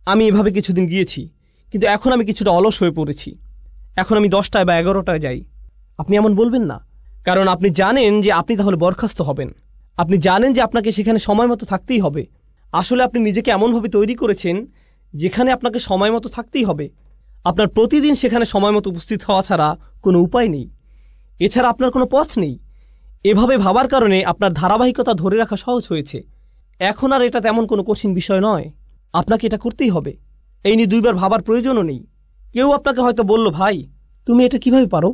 আমি এভাবে কিছুদিন গিয়েছি, কিন্তু এখন আমি কিছুটা অলস হয়ে পড়েছি, এখন আমি 10টায় বা 11টায় যাই। আপনি এমন বলবেন না, কারণ আপনি জানেন যে আপনি তাহলে বরখাস্ত হবেন। আপনি জানেন যে আপনাকে সেখানে সময় মতো থাকতেই হবে। আসলে আপনি নিজেকে এমনভাবে তৈরি করেছেন যেখানে আপনাকে সময় মতো থাকতেই হবে। আপনার প্রতিদিন সেখানে সময় মতো উপস্থিত হওয়া ছাড়া কোনো উপায় নেই, এছাড়া আপনার কোনো পথ নেই। এভাবে ভাবার কারণে আপনার ধারাবাহিকতা ধরে রাখা সহজ হয়েছে। এখন আর এটা তেমন কোনো কঠিন বিষয় নয়, আপনাকে এটা করতেই হবে। এই নিয়ে দুইবার ভাবার প্রয়োজনও নেই। কেউ আপনাকে হয়তো বলল, ভাই তুমি এটা কিভাবে পারো?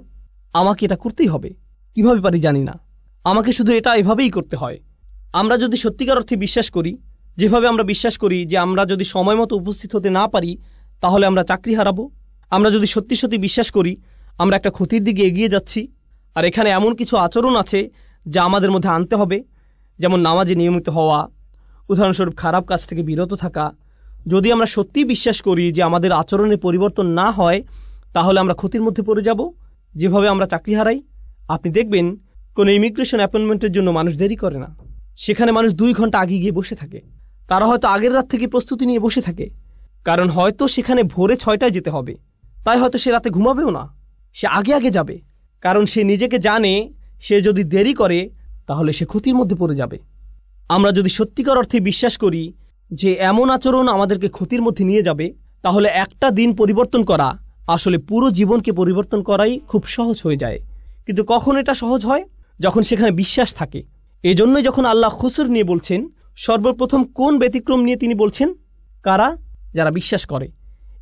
আমাকে এটা করতেই হবে। কিভাবে পারি জানি না, আমাকে শুধু এটা এভাবেই করতে হয়। আমরা যদি সত্যিকার অর্থে বিশ্বাস করি, যেভাবে আমরা বিশ্বাস করি যে আমরা যদি সময় মতো উপস্থিত হতে না পারি তাহলে আমরা চাকরি হারাবো, আমরা যদি সত্যি সত্যি বিশ্বাস করি আমরা একটা ক্ষতির দিকে এগিয়ে যাচ্ছি, আর এখানে এমন কিছু আচরণ আছে যা আমাদের মধ্যে আনতে হবে, যেমন নামাজে নিয়মিত হওয়া, উদাহরণস্বরূপ খারাপ কাজ থেকে বিরত থাকা। যদি আমরা সত্যিই বিশ্বাস করি যে আমাদের আচরণের পরিবর্তন না হয় তাহলে আমরা ক্ষতির মধ্যে পড়ে যাব, যেভাবে আমরা চাকরি হারাই। আপনি দেখবেন, কোনো ইমিগ্রেশন অ্যাপয়েন্টমেন্টের জন্য মানুষ দেরি করে না, সেখানে মানুষ 2 ঘন্টা আগে গিয়ে বসে থাকে। তারা হয়তো আগের রাত থেকে প্রস্তুতি নিয়ে বসে থাকে, কারণ হয়তো সেখানে ভোরে 6টায় যেতে হবে, তাই হয়তো সে রাতে ঘুমাবেও না, সে আগে আগে যাবে, কারণ সে নিজেকে জানে সে যদি দেরি করে তাহলে সে ক্ষতির মধ্যে পড়ে যাবে। আমরা যদি সত্যিকার অর্থে বিশ্বাস করি যে এমন আচরণ আমাদেরকে ক্ষতির মধ্যে নিয়ে যাবে, তাহলে একটা দিন পরিবর্তন করা আসলে পুরো জীবনকে পরিবর্তন করাই খুব সহজ হয়ে যায়। কিন্তু কখন এটা সহজ হয়? যখন সেখানে বিশ্বাস থাকে। এজন্যই যখন আল্লাহ খুসর নিয়ে বলছেন, সর্বপ্রথম কোন ব্যতিক্রম নিয়ে তিনি বলছেন? কারা? যারা বিশ্বাস করে।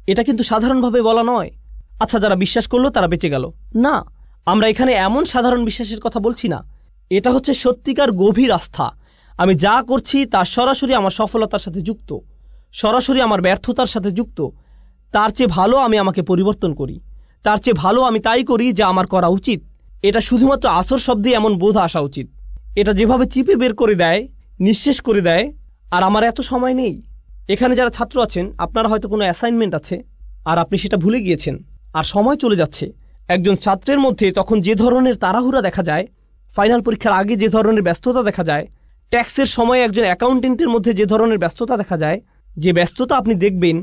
এটা কিন্তু সাধারণভাবে বলা নয়, আচ্ছা যারা বিশ্বাস করলো তারা বেঁচে গেল, না। আমরা এখানে এমন সাধারণ বিশ্বাসের কথা বলছি না, এটা হচ্ছে সত্যিকার গভীর আস্থা। আমি যা করছি তা সরাসরি আমার সফলতার সাথে যুক্ত, সরাসরি আমার ব্যর্থতার সাথে যুক্ত। তার চেয়ে ভালো আমি আমাকে পরিবর্তন করি, তার চেয়ে ভালো আমি তাই করি যা আমার করা উচিত। এটা শুধুমাত্র আসর শব্দে এমন বোধ আসা উচিত। এটা যেভাবে চিপে বের করে দেয়, নিঃশেষ করে দেয়, আর আমার এত সময় নেই। এখানে যারা ছাত্র আছেন, আপনারা হয়তো কোনো অ্যাসাইনমেন্ট আছে আর আপনি সেটা ভুলে গিয়েছেন, আর সময় চলে যাচ্ছে। একজন ছাত্রের মধ্যে তখন যে ধরনের তাড়াহুড়া দেখা যায়, ফাইনাল পরীক্ষার আগে যে ধরনের ব্যস্ততা দেখা যায়, ট্যাক্সের সময় একজন অ্যাকাউন্টেন্টের মধ্যে যে ধরনের ব্যস্ততা দেখা যায়, যে ব্যস্ততা আপনি দেখবেন,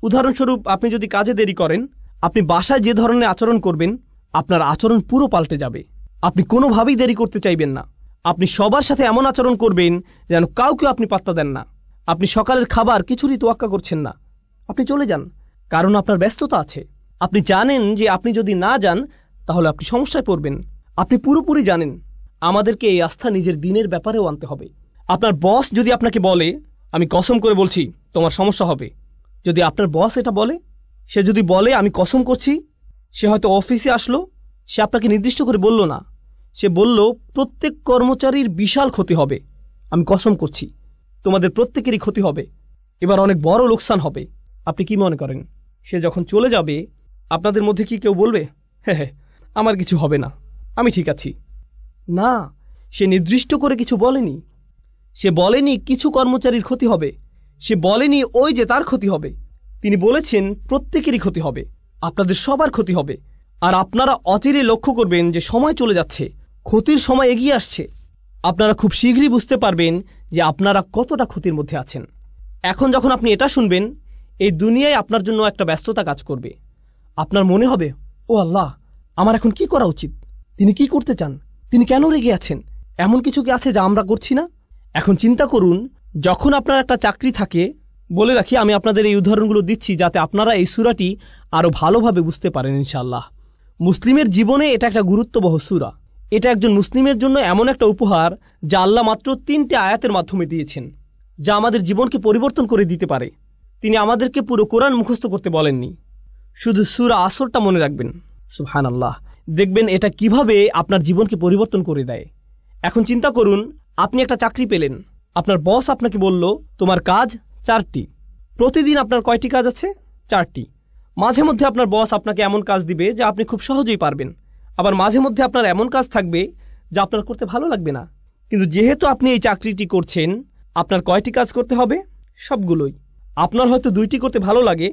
উদাহরণস্বরূপ আপনি যদি কাজে দেরি করেন, আপনি বাসায় যে ধরনের আচরণ করবেন, আপনার আচরণ পুরো পাল্টে যাবে। আপনি কোনোভাবেই দেরি করতে চাইবেন না। আপনি সবার সাথে এমন আচরণ করবেন যেন কাউকে আপনি পাত্তা দেন না। আপনি সকালের খাবার কিছুরই তোয়াক্কা করছেন না, আপনি চলে যান, কারণ আপনার ব্যস্ততা আছে। আপনি জানেন যে আপনি যদি না যান তাহলে আপনি সমস্যায় পড়বেন। আপনি পুরোপুরি জানেন। আমাদেরকে এই আস্থা নিজের দিনের ব্যাপারেও আনতে হবে। আপনার বস যদি আপনাকে বলে, আমি কসম করে বলছি তোমার সমস্যা হবে, যদি আপনার বস এটা বলে, সে যদি বলে আমি কসম করছি, সে হয়তো অফিসে আসলো, সে আপনাকে নির্দিষ্ট করে বলল না, সে বলল প্রত্যেক কর্মচারীর বিশাল ক্ষতি হবে, আমি কসম করছি তোমাদের প্রত্যেকেরই ক্ষতি হবে, এবার অনেক বড় লোকসান হবে। আপনি কি মনে করেন সে যখন চলে যাবে আপনাদের মধ্যে কি কেউ বলবে হ্যাঁ হ্যাঁ আমার কিছু হবে না, আমি ঠিক আছি? না, সে নির্দিষ্ট করে কিছু বলেনি। সে বলেনি কিছু কর্মচারীর ক্ষতি হবে, সে বলেনি ওই যে তার ক্ষতি হবে। তিনি বলেছেন প্রত্যেকেরই ক্ষতি হবে, আপনাদের সবার ক্ষতি হবে। আর আপনারা অচিরে লক্ষ্য করবেন যে সময় চলে যাচ্ছে, ক্ষতির সময় এগিয়ে আসছে। আপনারা খুব শীঘ্রই বুঝতে পারবেন যে আপনারা কতটা ক্ষতির মধ্যে আছেন। এখন যখন আপনি এটা শুনবেন, এই দুনিয়ায় আপনার জন্য একটা ব্যস্ততা কাজ করবে। আপনার মনে হবে, ও আল্লাহ, আমার এখন কি করা উচিত? তিনি কি করতে চান? তিনি কেন রেগে আছেন? এমন কিছু কি আছে যা আমরা করছি না? এখন চিন্তা করুন, যখন আপনার একটা চাকরি থাকে, বলে রাখি আমি আপনাদের এই উদাহরণগুলো দিচ্ছি যাতে আপনারা এই সূরাটি আরও ভালোভাবে বুঝতে পারেন ইনশাআল্লাহ। মুসলিমের জীবনে এটা একটা গুরুত্ববহ সূরা। এটা একজন মুসলিমের জন্য এমন একটা উপহার যা আল্লাহ মাত্র 3টে আয়াতের মাধ্যমে দিয়েছেন, যা আমাদের জীবনকে পরিবর্তন করে দিতে পারে। তিনি আমাদেরকে পুরো কোরআন মুখস্থ করতে বলেননি, শুধু সূরা আসরটা মনে রাখবেন। সুবহানাল্লাহ, দেখবেন এটা কিভাবে আপনার জীবনকে পরিবর্তন করে দেয়। এখন চিন্তা করুন, আপনি একটা চাকরি পেলেন, আপনার বস আপনাকে বলল তোমার কাজ 4টি। প্রতিদিন আপনার কয়টি কাজ আছে? 4টি। মাঝে মধ্যে আপনার বস আপনাকে এমন কাজ দিবে যা আপনি খুব সহজেই পারবেন, আবার মাঝে মধ্যে আপনার এমন কাজ থাকবে যা আপনার করতে ভালো লাগবে না। কিন্তু যেহেতু আপনি এই চাকরিটি করছেন, আপনার কয়টি কাজ করতে হবে? সবগুলোই। আপনার হয়তো 2টি করতে ভালো লাগে,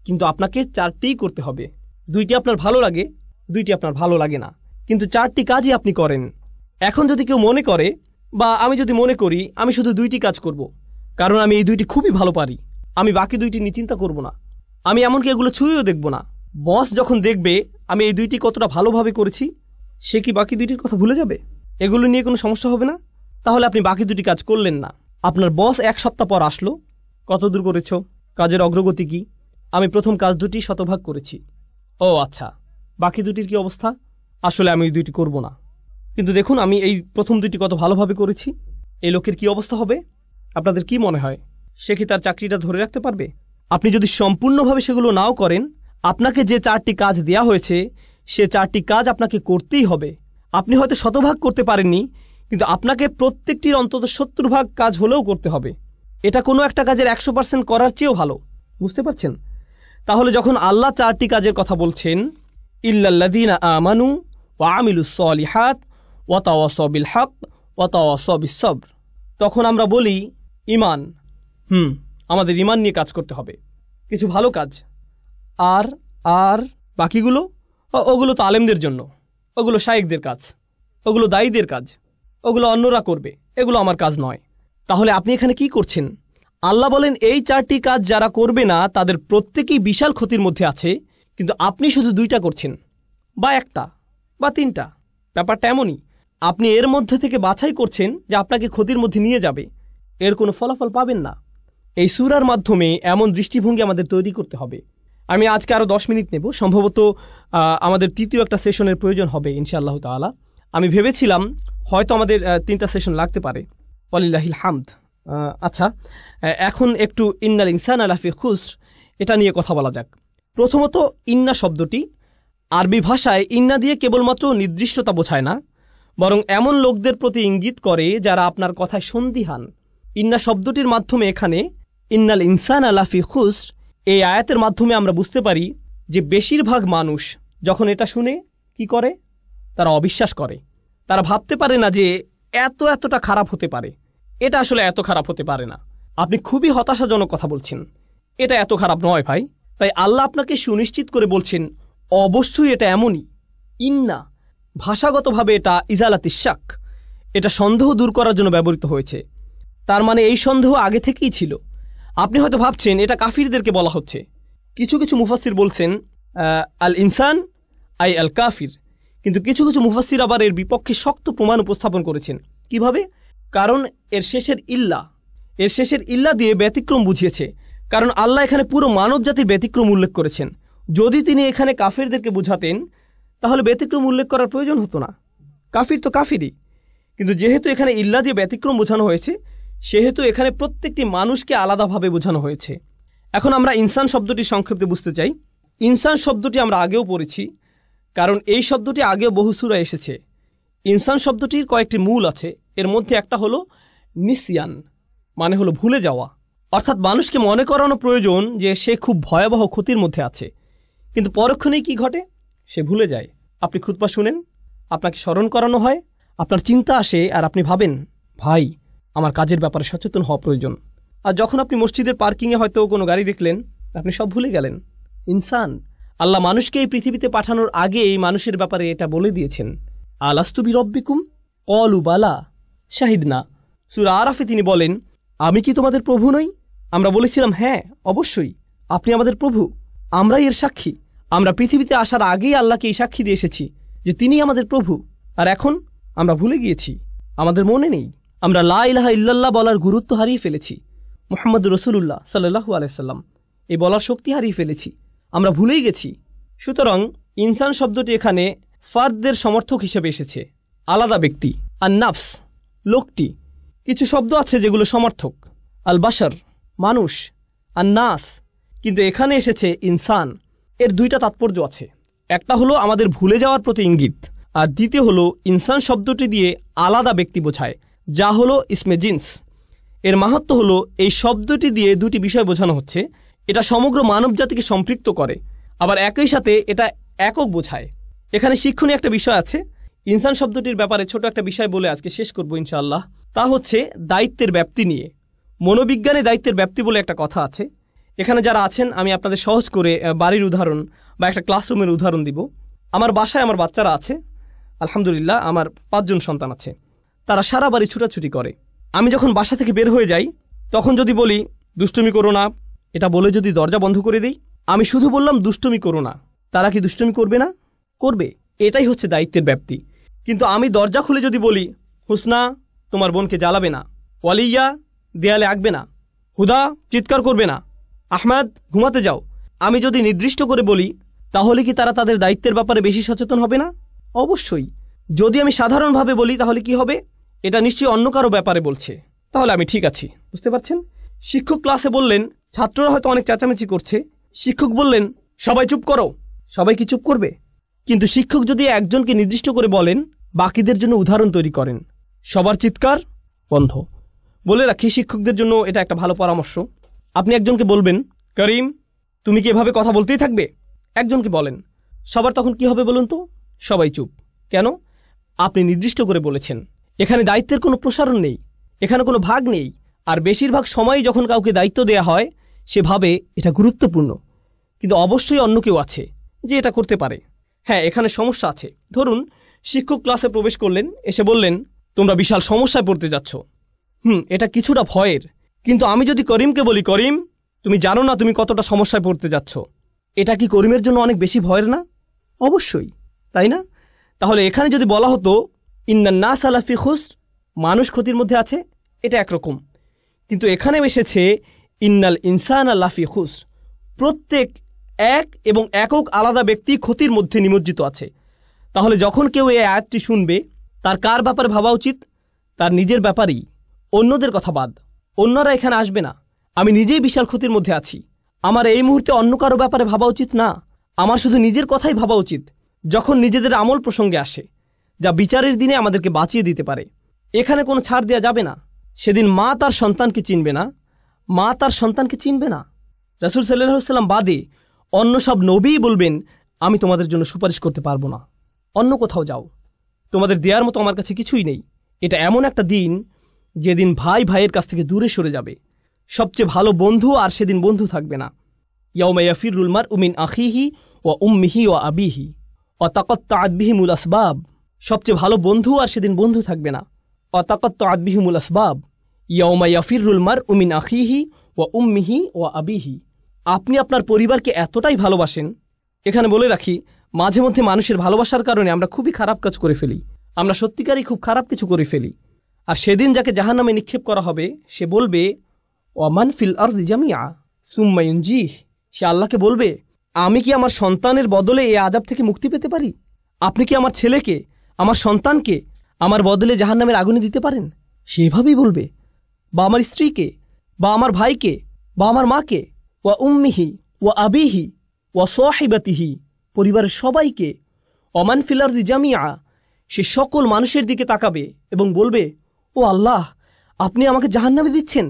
কিন্তু আপনাকে 4টিই করতে হবে। 2টি আপনার ভালো লাগে, 2টি আপনার ভালো লাগে না, কিন্তু 4টি কাজই আপনি করেন। এখন যদি কেউ মনে করে, বা আমি যদি মনে করি আমি শুধু 2টি কাজ করব, কারণ আমি এই 2টি খুবই ভালো পারি, আমি বাকি 2টি নিয়ে চিন্তা করব না, আমি এমনকি এগুলো ছুঁয়েও দেখব না। বস যখন দেখবে আমি এই 2টি কতটা ভালোভাবে করেছি, সে কি বাকি 2টির কথা ভুলে যাবে? এগুলো নিয়ে কোনো সমস্যা হবে না? তাহলে আপনি বাকি 2টি কাজ করলেন না। আপনার বস 1 সপ্তাহ পর আসলো, কত দূর করেছ? কাজের অগ্রগতি কি? আমি প্রথম কাজ 2টি শতভাগ করেছি। ও আচ্ছা, বাকি 2টির কি অবস্থা? আসলে আমি এই 2টি করব না, কিন্তু দেখুন আমি এই প্রথম 2টি কত ভালোভাবে করেছি। এই লোকের কি অবস্থা হবে? আপনাদের কি মনে হয়, সে কি তার চাকরিটা ধরে রাখতে পারবে? আপনি যদি সম্পূর্ণভাবে সেগুলো নাও করেন, আপনাকে যে 4টি কাজ দেয়া হয়েছে সে 4টি কাজ আপনাকে করতেই হবে। আপনি হয়তো শতভাগ করতে পারেননি, কিন্তু আপনাকে প্রত্যেকটির অন্তত 70 ভাগ কাজ হলেও করতে হবে। এটা কোনো একটা কাজের 100% করার চেয়েও ভালো। বুঝতে পারছেন? তাহলে যখন আল্লাহ 4টি কাজের কথা বলছেন, ইল্লাল্লাযীনা আমানু ওয়া আমিলুস সলিহাত ওয়া তাওয়াসাউ বিল হক ওয়া তাওয়াসাউ বিস সবর, তখন আমরা বলি ঈমান। আমাদের ঈমান নিয়ে কাজ করতে হবে, কিছু ভালো কাজ। আর আর বাকিগুলো, ওগুলো তো আলেমদের জন্য, ওগুলো শায়েখদের কাজ, ওগুলো দায়ীদের কাজ, ওগুলো অন্যরা করবে, এগুলো আমার কাজ নয়। তাহলে আপনি এখানে কি করছেন? আল্লাহ বলেন এই 4টি কাজ যারা করবে না তাদের প্রত্যেকেই বিশাল ক্ষতির মধ্যে আছে, কিন্তু আপনি শুধু 2টা করছেন, বা 1টা বা 3টা। ব্যাপারটা এমনই, আপনি এর মধ্যে থেকে বাছাই করছেন যে আপনাকে ক্ষতির মধ্যে নিয়ে যাবে, এর কোনো ফলাফল পাবেন না। এই সূরার মাধ্যমে এমন দৃষ্টিভঙ্গি আমাদের তৈরি করতে হবে। আমি আজকে আরও 10 মিনিট নেব, সম্ভবত আমাদের তৃতীয় একটা সেশনের প্রয়োজন হবে ইনশাআল্লাহ তাআলা। আমি ভেবেছিলাম হয়তো আমাদের 3টা সেশন লাগতে পারে, ওয়ালিল্লাহিল হামদ। আচ্ছা, এখন একটু ইন্নাল ইনসানা লাফি খুসর এটা নিয়ে কথা বলা যাক। প্রথমত, ইন্না শব্দটি আরবি ভাষায় ইন্না দিয়ে কেবলমাত্র নির্দিষ্টতা বোঝায় না, বরং এমন লোকদের প্রতি ইঙ্গিত করে যারা আপনার কথায় সন্দিহান। ইন্না শব্দটির মাধ্যমে এখানে ইন্নাল ইনসানা লাফি খুসর এই আয়াতের মাধ্যমে আমরা বুঝতে পারি যে বেশিরভাগ মানুষ যখন এটা শুনে কি করে? তারা অবিশ্বাস করে। তারা ভাবতে পারে না যে এতটা খারাপ হতে পারে। এটা আসলে এত খারাপ হতে পারে না। আপনি খুবই হতাশাজনক কথা বলছেন। এটা এত খারাপ নয় ভাই। তাই আল্লাহ আপনাকে সুনিশ্চিত করে বলছেন অবশ্যই এটা এমনই। ইন্না ভাষাগতভাবে এটা ইজালাতিশ শাক, এটা সন্দেহ দূর করার জন্য ব্যবহৃত হয়েছে। তার মানে এই সন্দেহ আগে থেকেই ছিল। আপনি হয়তো ভাবছেন এটা কাফিরদেরকে বলা হচ্ছে। কিছু কিছু মুফাসসির বলছেন আল ইনসান আই আল কাফির, কিন্তু কিছু কিছু মুফাসসির আবার এর বিপক্ষে শক্ত প্রমাণ উপস্থাপন করেছেন। কিভাবে? কারণ এর শেষের ইল্লা দিয়ে ব্যতিক্রম বুঝিয়েছে। কারণ আল্লাহ এখানে পুরো মানব জাতির ব্যতিক্রম উল্লেখ করেছেন। যদি তিনি এখানে কাফিরদেরকে বুঝাতেন তাহলে ব্যতিক্রম উল্লেখ করার প্রয়োজন হতো না। কাফির তো কাফিরই, কিন্তু যেহেতু এখানে ইল্লা দিয়ে ব্যতিক্রম বোঝানো হয়েছে সেহেতু এখানে প্রত্যেকটি মানুষকে আলাদাভাবে বোঝানো হয়েছে। এখন আমরা ইনসান শব্দটি সংক্ষেপে বুঝতে চাই। ইনসান শব্দটি আমরা আগেও পড়েছি, কারণ এই শব্দটি আগেও বহু সূরায় এসেছে। ইনসান শব্দটির কয়েকটি মূল আছে। এর মধ্যে একটা হলো নিসিয়ান, মানে হলো ভুলে যাওয়া। অর্থাৎ মানুষকে মনে করানো প্রয়োজন যে সে খুব ভয়াবহ ক্ষতির মধ্যে আছে, কিন্তু পরক্ষণেই কি ঘটে? সে ভুলে যায়। আপনি খুতবা শুনেন, আপনাকে স্মরণ করানো হয়, আপনার চিন্তা আসে আর আপনি ভাবেন ভাই আমার কাজের ব্যাপারে সচেতন হওয়া প্রয়োজন। আর যখন আপনি মসজিদের পার্কিংয়ে হয়তো কোনো গাড়ি দেখলেন, আপনি সব ভুলে গেলেন। ইনসান, আল্লাহ মানুষকে এই পৃথিবীতে পাঠানোর আগে এই মানুষের ব্যাপারে এটা বলে দিয়েছেন, আলাস্তু বিরব্বিকুম ক্বালু বালা শাহিদনা। সূরা আরাফে তিনি বলেন, আমি কি তোমাদের প্রভু নই? আমরা বলেছিলাম হ্যাঁ অবশ্যই আপনি আমাদের প্রভু, আমরাই এর সাক্ষী। আমরা পৃথিবীতে আসার আগেই আল্লাহকে এই সাক্ষী দিয়ে এসেছি যে তিনি আমাদের প্রভু। আর এখন আমরা ভুলে গিয়েছি, আমাদের মনে নেই। আমরা লা ইলাহা ইল্লাল্লাহ বলার গুরুত্ব হারিয়ে ফেলেছি। মুহাম্মদুর রাসূলুল্লাহ সাল্লাল্লাহু আলাইহি সাল্লাম এই বলার শক্তি হারিয়ে ফেলেছি, আমরা ভুলেই গেছি। সুতরাং ইনসান শব্দটি এখানে ফার্দদের সমর্থক হিসেবে এসেছে, আলাদা ব্যক্তি। আর নাফস লোকটি, কিছু শব্দ আছে যেগুলো সমর্থক, আল বাশার মানুষ, আর নাস, কিন্তু এখানে এসেছে ইনসান। এর দুইটা তাৎপর্য আছে। একটা হলো আমাদের ভুলে যাওয়ার প্রতি ইঙ্গিত, আর দ্বিতীয় হলো ইনসান শব্দটি দিয়ে আলাদা ব্যক্তি বোঝায়, যা হলো ইসমে জিন্স। এর মাহাত্ম্য হলো এই শব্দটি দিয়ে দুটি বিষয় বোঝানো হচ্ছে। এটা সমগ্র মানব জাতিকে সম্পৃক্ত করে, আবার একই সাথে এটা একক বোঝায়। এখানে শিক্ষণীয় একটা বিষয় আছে। ইনসান শব্দটির ব্যাপারে ছোট একটা বিষয় বলে আজকে শেষ করব ইনশাআল্লাহ। তা হচ্ছে দায়িত্বের ব্যাপ্তি নিয়ে। মনোবিজ্ঞানে দায়িত্বের ব্যাপ্তি বলে একটা কথা আছে। এখানে যারা আছেন আমি আপনাদের সহজ করে বাড়ির উদাহরণ বা একটা ক্লাসরুমের উদাহরণ দিব। আমার বাসায় আমার বাচ্চারা আছে, আলহামদুলিল্লাহ আমার 5 জন সন্তান আছে। তারা সারা বাড়ি ছুটাছুটি করে। আমি যখন বাসা থেকে বের হয়ে যাই তখন যদি বলি দুষ্টুমি করো না, এটা বলে যদি দরজা বন্ধ করে দিই, আমি শুধু বললাম দুষ্টুমি করো না, তারা কি দুষ্টুমি করবে না? করবে। এটাই হচ্ছে দায়িত্বের ব্যাপ্তি। কিন্তু আমি দরজা খুলে যদি বলি হুসনা তোমার বোনকে জ্বালাবে না, ওয়ালিয়া দেয়ালে আঁকবে না, হুদা চিৎকার করবে না, আহমেদ ঘুমাতে যাও, আমি যদি নির্দিষ্ট করে বলি তাহলে কি তারা তাদের দায়িত্বের ব্যাপারে বেশি সচেতন হবে না? অবশ্যই। যদি আমি সাধারণভাবে বলি তাহলে কি হবে? এটা নিশ্চয়ই অন্য কারো ব্যাপারে বলছে, তাহলে আমি ঠিক আছি। বুঝতে পারছেন? শিক্ষক ক্লাসে বললেন, ছাত্ররা হয়তো অনেক চেঁচামেচি করছে, শিক্ষক বললেন সবাই চুপ করো, সবাই কি চুপ করবে? কিন্তু শিক্ষক যদি একজনকে নির্দিষ্ট করে বলেন, বাকিদের জন্য উদাহরণ তৈরি করেন, সবার চিৎকার বন্ধ। বলে রাখি শিক্ষকদের জন্য এটা একটা ভালো পরামর্শ। আপনি একজনকে বলবেন করিম তুমি কি এভাবে কথা বলতেই থাকবে, একজনকে বলেন, সবার তখন কি হবে বলুন তো? সবাই চুপ। কেন? আপনি নির্দিষ্ট করে বলেছেন। এখানে দায়িত্বের কোনো প্রসারণ নেই, এখানে কোনো ভাগ নেই। আর বেশিরভাগ সময়ই যখন কাউকে দায়িত্ব দেয়া হয় সে ভাবে এটা গুরুত্বপূর্ণ, কিন্তু অবশ্যই অন্য কেউ আছে যে এটা করতে পারে। হ্যাঁ, এখানে সমস্যা আছে। ধরুন শিক্ষক ক্লাসে প্রবেশ করলেন, এসে বললেন তোমরা বিশাল সমস্যায় পড়তে যাচ্ছ। এটা কিছুটা ভয়ের, কিন্তু আমি যদি করিমকে বলি করিম তুমি জানো না তুমি কতটা সমস্যায় পড়তে যাচ্ছ, এটা কি করিমের জন্য অনেক বেশি ভয়ের না? অবশ্যই, তাই না? তাহলে এখানে যদি বলা হতো ইন্নান নাস আলা ফি খুসর, মানুষ ক্ষতির মধ্যে আছে, এটা একরকম। কিন্তু এখানে এসেছে ইন্নাল ইনসানা লাফি খুসর, প্রত্যেক এক এবং একক আলাদা ব্যক্তি ক্ষতির মধ্যে নিমজ্জিত আছে। তাহলে যখন কেউ এই আয়াতটি শুনবে তার কার ব্যাপারে ভাবা উচিত? তার নিজের ব্যাপারেই, অন্যদের কথা বাদ। অন্যরা এখানে আসবে না, আমি নিজেই বিশাল ক্ষতির মধ্যে আছি। আমার এই মুহূর্তে অন্য কারো ব্যাপারে ভাবা উচিত না, আমার শুধু নিজের কথাই ভাবা উচিত। যখন নিজেদের আমল প্রসঙ্গে আসে যা বিচারের দিনে আমাদেরকে বাঁচিয়ে দিতে পারে, এখানে কোনো ছাড় দেওয়া যাবে না। সেদিন মা তার সন্তানকে চিনবে না, মা তার সন্তানকে চিনবে না। রাসূল সাল্লাল্লাহু আলাইহি ওয়াসাল্লাম বাদে অন্য সব নবীই বলবেন আমি তোমাদের জন্য সুপারিশ করতে পারবো না, অন্য কোথাও যাও। তোমাদের দেওয়ার মতো আমার কাছে কিছুই নেই। এটা এমন একটা দিন যেদিন ভাই ভাইয়ের কাছ থেকে দূরে সরে যাবে। সবচেয়ে ভালো বন্ধু আর সেদিন বন্ধু থাকবে না। ইয়াউমা ইয়াফিরুল মারউ মিন আখিহি ওয়া উম্মিহি ওয়া আবিহি ওয়া তাকাত্তাআত বিহিমুল আসবাব। সবচেয়ে ভালো বন্ধু আর সেদিন বন্ধু থাকবে না। ওয়া তাকাত্তাআত বিহিমুল আসবাব। ইয়াউমা ইয়াফিরুল মারউ মিন আখিহি ওয়া উম্মিহি ওয়া আবিহি। আপনি আপনার পরিবারকে এতটাই ভালোবাসেন। এখানে বলে রাখি, মাঝে মধ্যে মানুষের ভালোবাসার কারণে আমরা খুবই খারাপ কাজ করে ফেলি। আমরা সত্যিকারই খুব খারাপ কিছু করে ফেলি। আর সেদিন যাকে জাহান্নামে নিক্ষেপ করা হবে সে বলবে, ওয়ামান ফিল আরদি জামিআ সুম্মা ইউনজিহ। সে আল্লাহকে বলবে, আমি কি আমার সন্তানের বদলে এই আযাব থেকে মুক্তি পেতে পারি? আপনি কি আমার ছেলেকে, আমার সন্তানকে আমার বদলে জাহান্নামের আগুনে দিতে পারেন? সে এভাবেই বলবে। বা আমার স্ত্রীকে, বা আমার ভাইকে, বা আমার মাকে, ওয়া উম্মিহি ওয়া আবিহি ওয়া সাহিবাতিহি, পরিবারের সবাইকে। ওমান ফিল আরদি জামিআ, সে সকল মানুষের দিকে তাকাবে এবং বলবে, ও আল্লাহ, আপনি আমাকে জাহান্নামে দিচ্ছেন,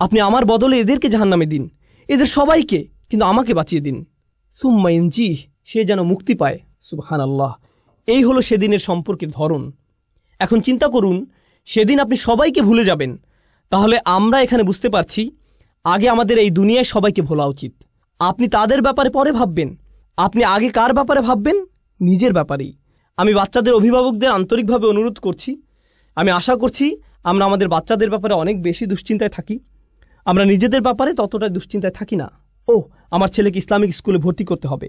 আপনি আমার বদলে এদেরকে জাহান্নামে দিন, এদের সবাইকে, কিন্তু আমাকে বাঁচিয়ে দিন। সুম্মা ইনজিহ, সে যেন মুক্তি পায়। সুবহানাল্লাহ। এই হলো সেদিনের সম্পর্কের ধরন। এখন চিন্তা করুন, সেদিন আপনি সবাইকে ভুলে যাবেন। তাহলে আমরা এখানে বুঝতে পারছি, আগে আমাদের এই দুনিয়ায় সবাইকে ভোলা উচিত। আপনি তাদের ব্যাপারে পরে ভাববেন। আপনি আগে কার ব্যাপারে ভাববেন? নিজের ব্যাপারেই। আমি বাচ্চাদের অভিভাবকদের আন্তরিকভাবে অনুরোধ করছি, আমি আশা করছি আমরা আমাদের বাচ্চাদের ব্যাপারে অনেক বেশি দুশ্চিন্তায় থাকি। আমরা নিজেদের ব্যাপারে ততটা দুশ্চিন্তায় থাকি না। ও, আমার ছেলেকে ইসলামিক স্কুলে ভর্তি করতে হবে,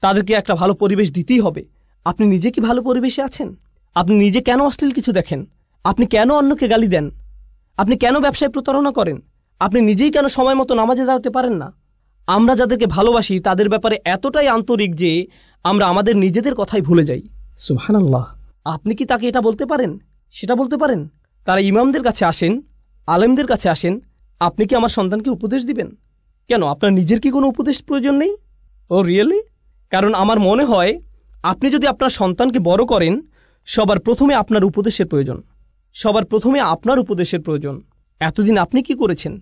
তাদেরকে একটা ভালো পরিবেশ দিতেই হবে। আপনি নিজে কি ভালো পরিবেশে আছেন? আপনি নিজে কেন অশ্লীল কিছু দেখেন? আপনি কেন অন্যকে গালি দেন? আপনি কেন ব্যবসায় প্রতারণা করেন? আপনি নিজেই কেন সময় মতো নামাজে দাঁড়াতে পারেন না? আমরা যাদেরকে ভালোবাসি তাদের ব্যাপারে এতটাই আন্তরিক যে আমরা আমাদের নিজেদের কথাই ভুলে যাই। সুবহানাল্লাহ। আপনি কি তাকে এটা বলতে পারেন, সেটা বলতে পারেন? তারা ইমামদের কাছে আসেন, আলেমদের কাছে আসেন, আপনি কি আমার সন্তানকে উপদেশ দিবেন? কেন, আপনার নিজের কি কোনো উপদেশ প্রয়োজন নেই? ও রিয়েলি? কারণ আমার মনে হয় আপনি যদি আপনার সন্তানকে বড় করেন, সবার প্রথমে আপনার উপদেশের প্রয়োজন। সবার প্রথমে আপনার উপদেশের প্রয়োজন। এতদিন আপনি কি করেছেন?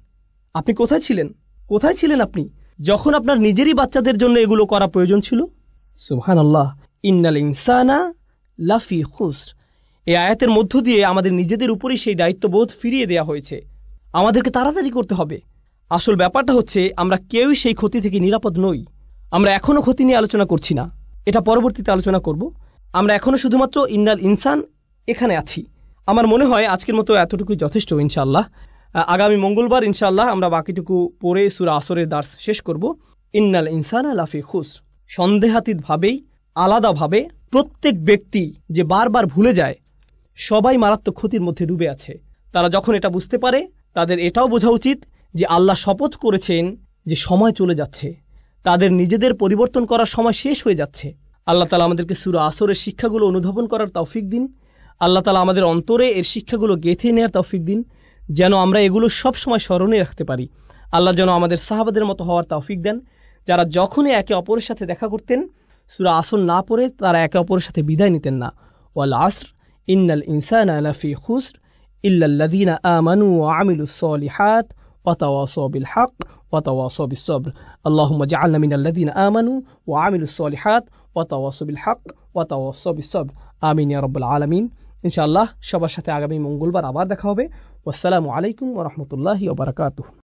আপনি কোথায় ছিলেন? কোথায় ছিলেন আপনি যখন আপনার নিজেরই বাচ্চাদের জন্য এগুলো করা প্রয়োজন ছিল? সুবহানাল্লাহ। ইন্নাল ইনসানা লাফি খুসর। এই আয়াতের মধ্য দিয়ে আমাদের নিজেদের উপরেই সেই দায়িত্ববোধ ফিরিয়ে দেওয়া হয়েছে। আমাদেরকে তাড়াতাড়ি করতে হবে। আসল ব্যাপারটা হচ্ছে, আমরা কেউই সেই ক্ষতি থেকে নিরাপদ নই। আমরা এখনও ক্ষতি নিয়ে আলোচনা করছি না, এটা পরবর্তীতে আলোচনা করব। আমরা এখনও শুধুমাত্র ইন্নাল ইনসান এখানে আছি। আমার মনে হয় আজকের মতো এতটুকুই যথেষ্ট ইনশাআল্লাহ। আগামী মঙ্গলবার ইনশাআল্লাহ আমরা বাকিটুকু পড়ে সূরা আসরের দার্স শেষ করব। ইন্নাল ইনসানা লাফি খুসর। সন্দেহাতীতভাবেই, আলাদাভাবে প্রত্যেক ব্যক্তি যে বারবার ভুলে যায়, সবাই মারাত্মক ক্ষতির মধ্যে ডুবে আছে। তারা যখন এটা বুঝতে পারে, তাদের এটাও বোঝা উচিত যে আল্লাহ শপথ করেছেন যে সময় চলে যাচ্ছে, তাদের নিজেদের পরিবর্তন করার সময় শেষ হয়ে যাচ্ছে। আল্লাহ তাআলা আমাদেরকে সূরা আসরের শিক্ষাগুলো অনুধাবন করার তৌফিক দিন। আল্লাহ তাআলা আমাদের অন্তরে এর শিক্ষাগুলো গেঁথে নেওয়ার তৌফিক দিন, যেন আমরা এগুলো সব সময় স্মরণে রাখতে পারি। আল্লাহ যেন আমাদের সাহাবাদের মতো হওয়ার তৌফিক দেন, যারা যখনই একে অপরের সাথে দেখা করতেন সূরা আসর না পড়ে তারা একে অপরের সাথে বিদায় নিতেন না। ওয়াল আসর ইন্নাল ইনসানা লাফি খুসর ইল্লাল্লাযীনা আমানু ওয়া আমিলুস সালিহাত ওয়া তাওয়াসাউ বিল হক ওয়া তাওয়াসাউ বিস সবর। আল্লাহুম্মা জাআলনা মিনাল্লাযীনা আমানু ওয়া আমিলুস সালিহাত ওয়া তাওয়াসাউ বিল হক ওয়া তাওয়াসাউ বিস সবর। আমিন ইয়া রাব্বাল আলামিন। ইনশাআল্লাহ সবার সাথে আগামী মঙ্গলবার আবার দেখা হবে। ওয়াসসালামু আলাইকুম ওয়া রাহমাতুল্লাহি ওয়া বারাকাতুহু।